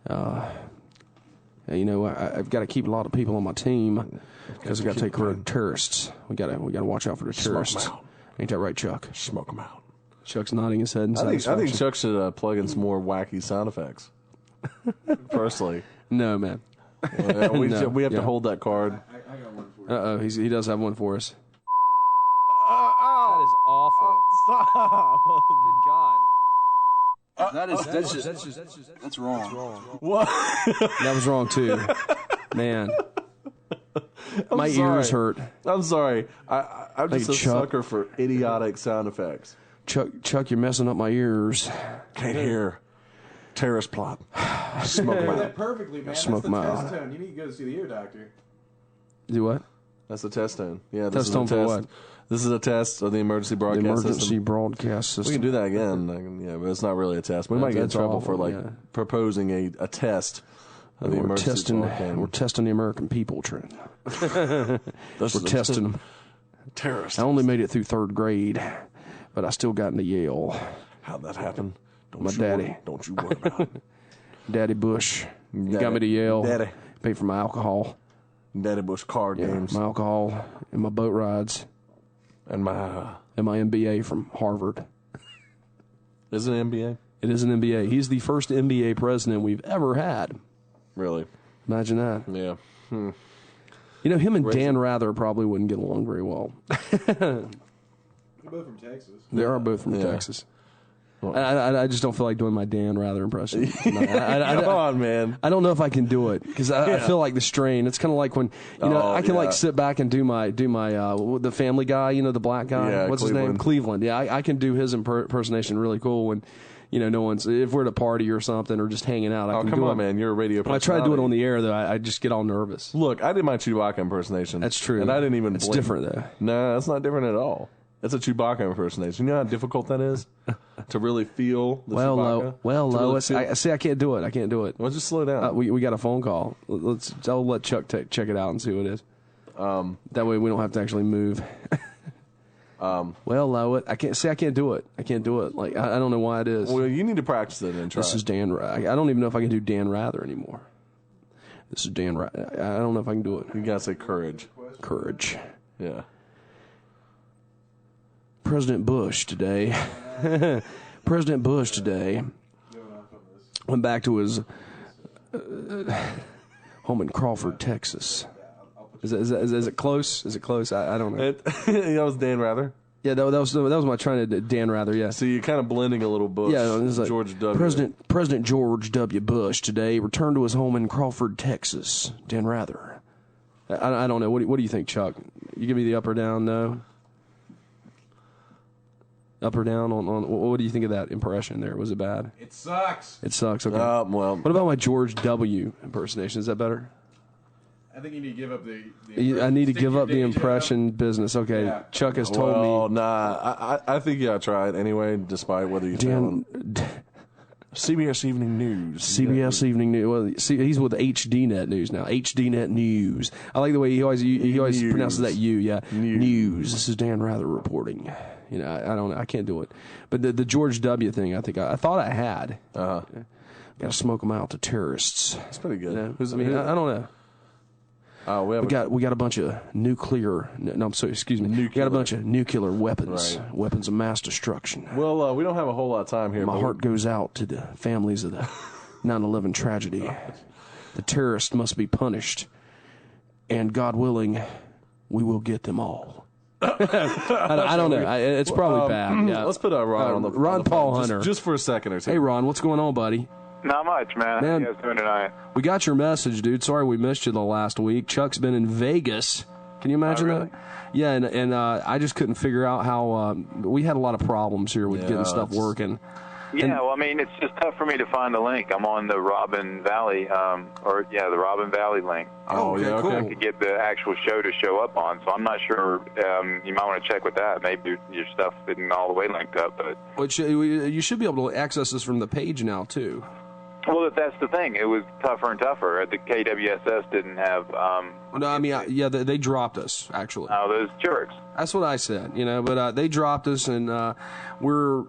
[SPEAKER 7] You know, I've got to keep a lot of people on my team because we got to take care of terrorists. We got to watch out for the terrorists.
[SPEAKER 6] Smoke 'em out.
[SPEAKER 7] Ain't that right, Chuck?
[SPEAKER 6] Smoke them out.
[SPEAKER 7] Chuck's nodding his head.
[SPEAKER 6] I think Chuck should plug in some more wacky sound effects. Personally,
[SPEAKER 7] no, man.
[SPEAKER 6] We have to hold that card.
[SPEAKER 8] I got one for you.
[SPEAKER 7] He does have one for us. That is awful.
[SPEAKER 6] Stop.
[SPEAKER 7] Good God.
[SPEAKER 10] That's wrong.
[SPEAKER 6] What?
[SPEAKER 7] That was wrong too, man. My ears hurt.
[SPEAKER 6] I'm sorry. I'm just a sucker for idiotic sound effects.
[SPEAKER 7] Chuck, you're messing up my ears.
[SPEAKER 6] Can't hear. Terrorist plot. Smoke them
[SPEAKER 8] that
[SPEAKER 6] out.
[SPEAKER 8] perfectly, man.
[SPEAKER 7] Smoke
[SPEAKER 8] That's the
[SPEAKER 7] 'em out.
[SPEAKER 8] test tone. You need to go see the ear doctor.
[SPEAKER 7] Do what?
[SPEAKER 6] That's the test tone. Yeah, this
[SPEAKER 7] Test
[SPEAKER 6] is
[SPEAKER 7] tone
[SPEAKER 6] a
[SPEAKER 7] for
[SPEAKER 6] test.
[SPEAKER 7] what?
[SPEAKER 6] This is a test of the emergency
[SPEAKER 7] The
[SPEAKER 6] broadcast
[SPEAKER 7] emergency
[SPEAKER 6] system.
[SPEAKER 7] broadcast system.
[SPEAKER 6] We can do that again. Yeah, but it's not really a test. We might get in
[SPEAKER 7] That's
[SPEAKER 6] trouble
[SPEAKER 7] awful,
[SPEAKER 6] for
[SPEAKER 7] yeah.
[SPEAKER 6] proposing a test of the emergency broadcast.
[SPEAKER 7] We're testing the American people, Trent. We're testing them.
[SPEAKER 6] Terrorists.
[SPEAKER 7] I only made it through third grade, but I still got into Yale.
[SPEAKER 6] How'd that happen?
[SPEAKER 7] My daddy.
[SPEAKER 6] Don't you worry about it.
[SPEAKER 7] Daddy Bush. He got me to Yale.
[SPEAKER 6] Daddy.
[SPEAKER 7] Paid for my alcohol.
[SPEAKER 6] Daddy Bush card games.
[SPEAKER 7] My alcohol and my boat rides.
[SPEAKER 6] And my
[SPEAKER 7] MBA from Harvard.
[SPEAKER 6] Is it an MBA?
[SPEAKER 7] It is an MBA. He's the first MBA president we've ever had.
[SPEAKER 6] Really?
[SPEAKER 7] Imagine that.
[SPEAKER 6] Yeah.
[SPEAKER 7] You know, him and Dan Rather probably wouldn't get along very well.
[SPEAKER 8] They're both from Texas.
[SPEAKER 7] They are both from Texas. I just don't feel like doing my Dan Rather impression.
[SPEAKER 6] Come on, man.
[SPEAKER 7] I don't know if I can do it because I feel like the strain. It's kind of like when I can sit back and do my the Family Guy, the black guy.
[SPEAKER 6] Yeah,
[SPEAKER 7] What's his name? Cleveland. Yeah, I can do his impersonation really cool when no one's, if we're at a party or something or just hanging out. I can
[SPEAKER 6] come
[SPEAKER 7] do
[SPEAKER 6] on,
[SPEAKER 7] it.
[SPEAKER 6] man. You're a radio
[SPEAKER 7] When I try to do it on the air though, I just get all nervous.
[SPEAKER 6] Look, I did my Chewbacca impersonation.
[SPEAKER 7] That's true.
[SPEAKER 6] And I didn't even
[SPEAKER 7] It's
[SPEAKER 6] blink.
[SPEAKER 7] different though.
[SPEAKER 6] No, that's not different at all. It's a Chewbacca impersonation. You know how difficult that is to really feel the Chewbacca?
[SPEAKER 7] Lois, I can't do it. I can't do it.
[SPEAKER 6] Well, just slow down.
[SPEAKER 7] We got a phone call. I'll let Chuck check it out and see what it is. That way we don't have to actually move. Lois, I can't do it. I can't do it. Like I don't know why it is.
[SPEAKER 6] Well, you need to practice it and try.
[SPEAKER 7] This is Dan. I don't even know if I can do Dan Rather anymore. This is Dan. I don't know if I can do it.
[SPEAKER 6] You gotta say courage.
[SPEAKER 7] Courage.
[SPEAKER 6] Yeah.
[SPEAKER 7] President Bush today went back to his home in Crawford, Texas. Is it close? Is it close? I don't know.
[SPEAKER 6] That was Dan Rather.
[SPEAKER 7] Yeah, that was my trying to Dan Rather. Yeah.
[SPEAKER 6] So you're kind of blending a little Bush.
[SPEAKER 7] Yeah, it's like
[SPEAKER 6] George W.
[SPEAKER 7] President George W. Bush today returned to his home in Crawford, Texas. Dan Rather. I don't know. What do you think, Chuck? You give me the up or down? No. Up or down on what do you think of that impression there? Was it bad?
[SPEAKER 8] It sucks.
[SPEAKER 7] It sucks. Okay.
[SPEAKER 6] Well.
[SPEAKER 7] What about my George W. impersonation? Is that better?
[SPEAKER 8] I think you need to give up the
[SPEAKER 7] I need to
[SPEAKER 8] Stick
[SPEAKER 7] give
[SPEAKER 8] your
[SPEAKER 7] up the
[SPEAKER 8] dick
[SPEAKER 7] impression business. Okay.
[SPEAKER 8] Yeah.
[SPEAKER 7] Chuck has told me.
[SPEAKER 6] Nah. I think you gotta try it anyway, despite whether you tell CBS Evening News.
[SPEAKER 7] CBS Evening News. Well, see, he's with HDNet News now. HDNet News. I like the way he always pronounces that U. Yeah, News. This is Dan Rather reporting. I don't know. I can't do it. But the George W. thing, I think I thought I had. Got to smoke them out to terrorists.
[SPEAKER 6] That's pretty good.
[SPEAKER 7] I don't know. We got a bunch of nuclear. No, I'm sorry. Excuse me. We got a bunch of nuclear weapons.
[SPEAKER 6] Right.
[SPEAKER 7] Weapons of mass destruction.
[SPEAKER 6] Well, we don't have a whole lot of time here.
[SPEAKER 7] My heart goes out to the families of the 9/11 tragedy. The terrorists must be punished, and God willing, we will get them all. I don't know. It's probably bad. Yeah.
[SPEAKER 6] Let's put Ron on the
[SPEAKER 7] Ron
[SPEAKER 6] on the
[SPEAKER 7] Paul
[SPEAKER 6] phone,
[SPEAKER 7] Hunter
[SPEAKER 6] just for a second or two.
[SPEAKER 7] Hey, Ron, what's going on, buddy?
[SPEAKER 10] Not much, man. How you guys doing tonight?
[SPEAKER 7] We got your message, dude. Sorry we missed you the last week. Chuck's been in Vegas. Can you imagine that? Yeah, and I just couldn't figure out how we had a lot of problems here with getting stuff working.
[SPEAKER 10] Yeah, well, I mean, it's just tough for me to find the link. I'm on the Robin Valley, the Robin Valley link.
[SPEAKER 6] Oh, yeah,
[SPEAKER 7] cool.
[SPEAKER 10] I could get the actual show to show up on, so I'm not sure. You might want to check with that. Maybe your stuff isn't all the way linked up, but
[SPEAKER 7] you should be able to access this from the page now too.
[SPEAKER 10] Well, that's the thing. It was tougher and tougher. The KWSS didn't have.
[SPEAKER 7] No, I mean, they dropped us actually.
[SPEAKER 10] Oh, those jerks.
[SPEAKER 7] That's what I said, but they dropped us, and we're.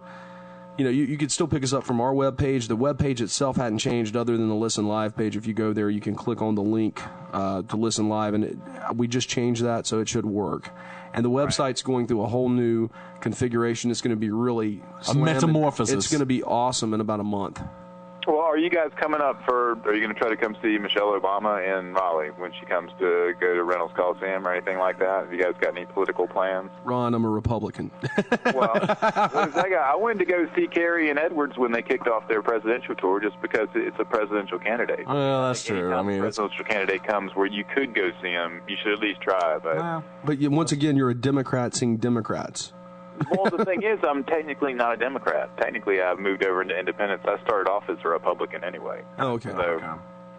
[SPEAKER 7] You could still pick us up from our webpage. The webpage itself hadn't changed other than the Listen Live page. If you go there, you can click on the link to Listen Live, and we just changed that, so it should work. And the website's going through a whole new configuration. It's going to be really
[SPEAKER 6] a metamorphosis.
[SPEAKER 7] It's going to be awesome in about a month.
[SPEAKER 10] Well, are you guys coming up are you going to try to come see Michelle Obama in Raleigh when she comes to go to Reynolds Coliseum or anything like that? Have you guys got any political plans?
[SPEAKER 7] Ron, I'm a Republican.
[SPEAKER 10] Well, what is that guy? I wanted to go see Kerry and Edwards when they kicked off their presidential tour just because it's a presidential candidate.
[SPEAKER 6] Well, that's true. I mean,
[SPEAKER 10] a presidential candidate comes where you could go see him, you should at least try.
[SPEAKER 7] But once again, you're a Democrat seeing Democrats.
[SPEAKER 10] Well, the thing is, I'm technically not a Democrat. Technically, I've moved over into independence. I started off as a Republican anyway.
[SPEAKER 7] Oh, okay.
[SPEAKER 10] So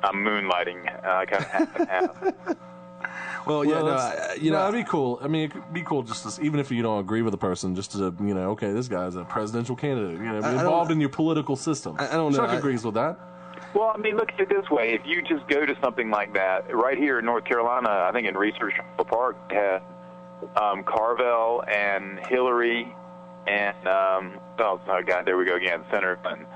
[SPEAKER 10] I'm moonlighting kind of half and half.
[SPEAKER 7] Well,
[SPEAKER 6] that'd be cool. I mean, it'd be cool just to, even if you don't agree with a person, just to, okay, this guy's a presidential candidate. Be involved in your political system.
[SPEAKER 7] I don't know.
[SPEAKER 6] Chuck agrees with that.
[SPEAKER 10] Well, I mean, look at it this way. If you just go to something like that, right here in North Carolina, I think in Research Park, had Carvel and Hillary and there we go again, Senator Clinton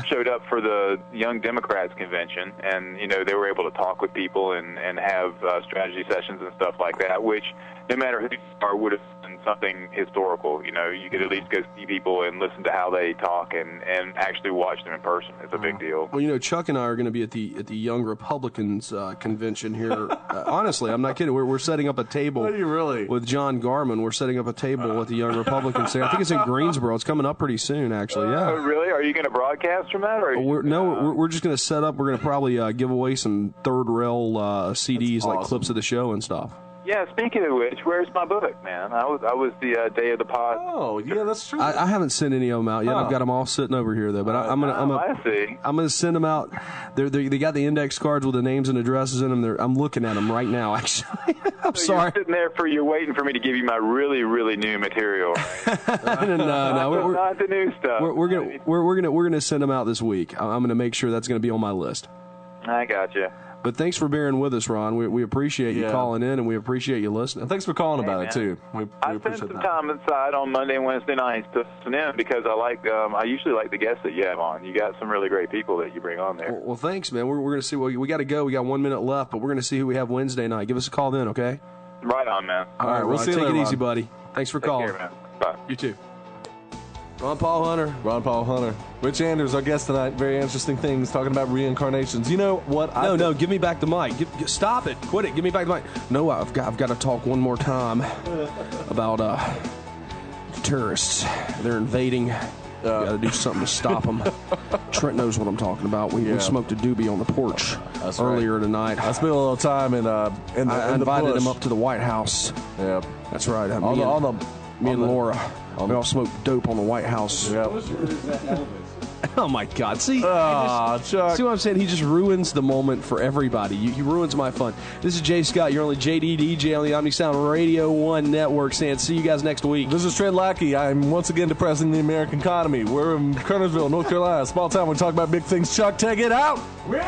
[SPEAKER 10] showed up for the Young Democrats convention, and they were able to talk with people and have strategy sessions and stuff like that, which no matter who you are would have been something historical. You could at least go see people and listen to how they talk and actually watch them in person. It's a big deal.
[SPEAKER 7] Well, Chuck and I are going to be at the Young Republicans convention here. Honestly, I'm not kidding. We're setting up a table.
[SPEAKER 6] Are you really?
[SPEAKER 7] With John Garman. We're setting up a table at the Young Republicans thing. I think it's in Greensboro. It's coming up pretty soon, actually. Yeah.
[SPEAKER 10] Oh, really? Are you going to broadcast from that? Or
[SPEAKER 7] we're just going to set up. We're going to probably give away some third rail CDs, like clips of the show and stuff.
[SPEAKER 10] Yeah, speaking of which, where's my book, man? I was the day of the pod.
[SPEAKER 6] Oh, yeah, that's true.
[SPEAKER 7] I haven't sent any of them out yet. I've got them all sitting over here, though. But I'm gonna send them out. They got the index cards with the names and addresses in them. I'm looking at them right now, actually. I'm sorry.
[SPEAKER 10] You're sitting there you're waiting for me to give you my really, really new material.
[SPEAKER 7] No,
[SPEAKER 10] not the new stuff.
[SPEAKER 7] We're gonna send them out this week. I'm gonna make sure that's gonna be on my list.
[SPEAKER 10] I got you.
[SPEAKER 7] But thanks for bearing with us, Ron. We appreciate you calling in, and we appreciate you listening.
[SPEAKER 6] And thanks for calling about it, too.
[SPEAKER 10] I spend some time inside on Monday and Wednesday nights to listen in because I usually like the guests that you have on. You got some really great people that you bring on there.
[SPEAKER 7] Well thanks, man. We're going to see. We got to go. We got 1 minute left, but we're going to see who we have Wednesday night. Give us a call then, okay?
[SPEAKER 10] Right on, man.
[SPEAKER 7] All right, we'll see you later, Take it easy, buddy. Thanks for calling.
[SPEAKER 10] Take care, man. Bye.
[SPEAKER 7] You too. Ron Paul Hunter.
[SPEAKER 6] Rich Anders, our guest tonight. Very interesting things, talking about reincarnations. You know what?
[SPEAKER 7] No, give me back the mic. Stop it. Quit it. Give me back the mic. No, I've got to talk one more time about terrorists. They're invading. Got to do something to stop them. Trent knows what I'm talking about. We smoked a doobie on the porch earlier tonight.
[SPEAKER 6] I spent a little time in
[SPEAKER 7] I invited him up to the White House.
[SPEAKER 6] Yeah,
[SPEAKER 7] that's right. Me and Laura. We all smoked dope on the White House.
[SPEAKER 6] Yep.
[SPEAKER 7] Oh, my God. See?
[SPEAKER 6] Chuck.
[SPEAKER 7] See what I'm saying? He just ruins the moment for everybody. He ruins my fun. This is Jay Scott. You're only JD DJ on the Omni Sound Radio 1 Network. Saying see you guys next week.
[SPEAKER 6] This is Trent Lackey. I'm once again depressing the American economy. We're in Kernersville, North Carolina. Small town. We talk about big things. Chuck, take it out.
[SPEAKER 2] We're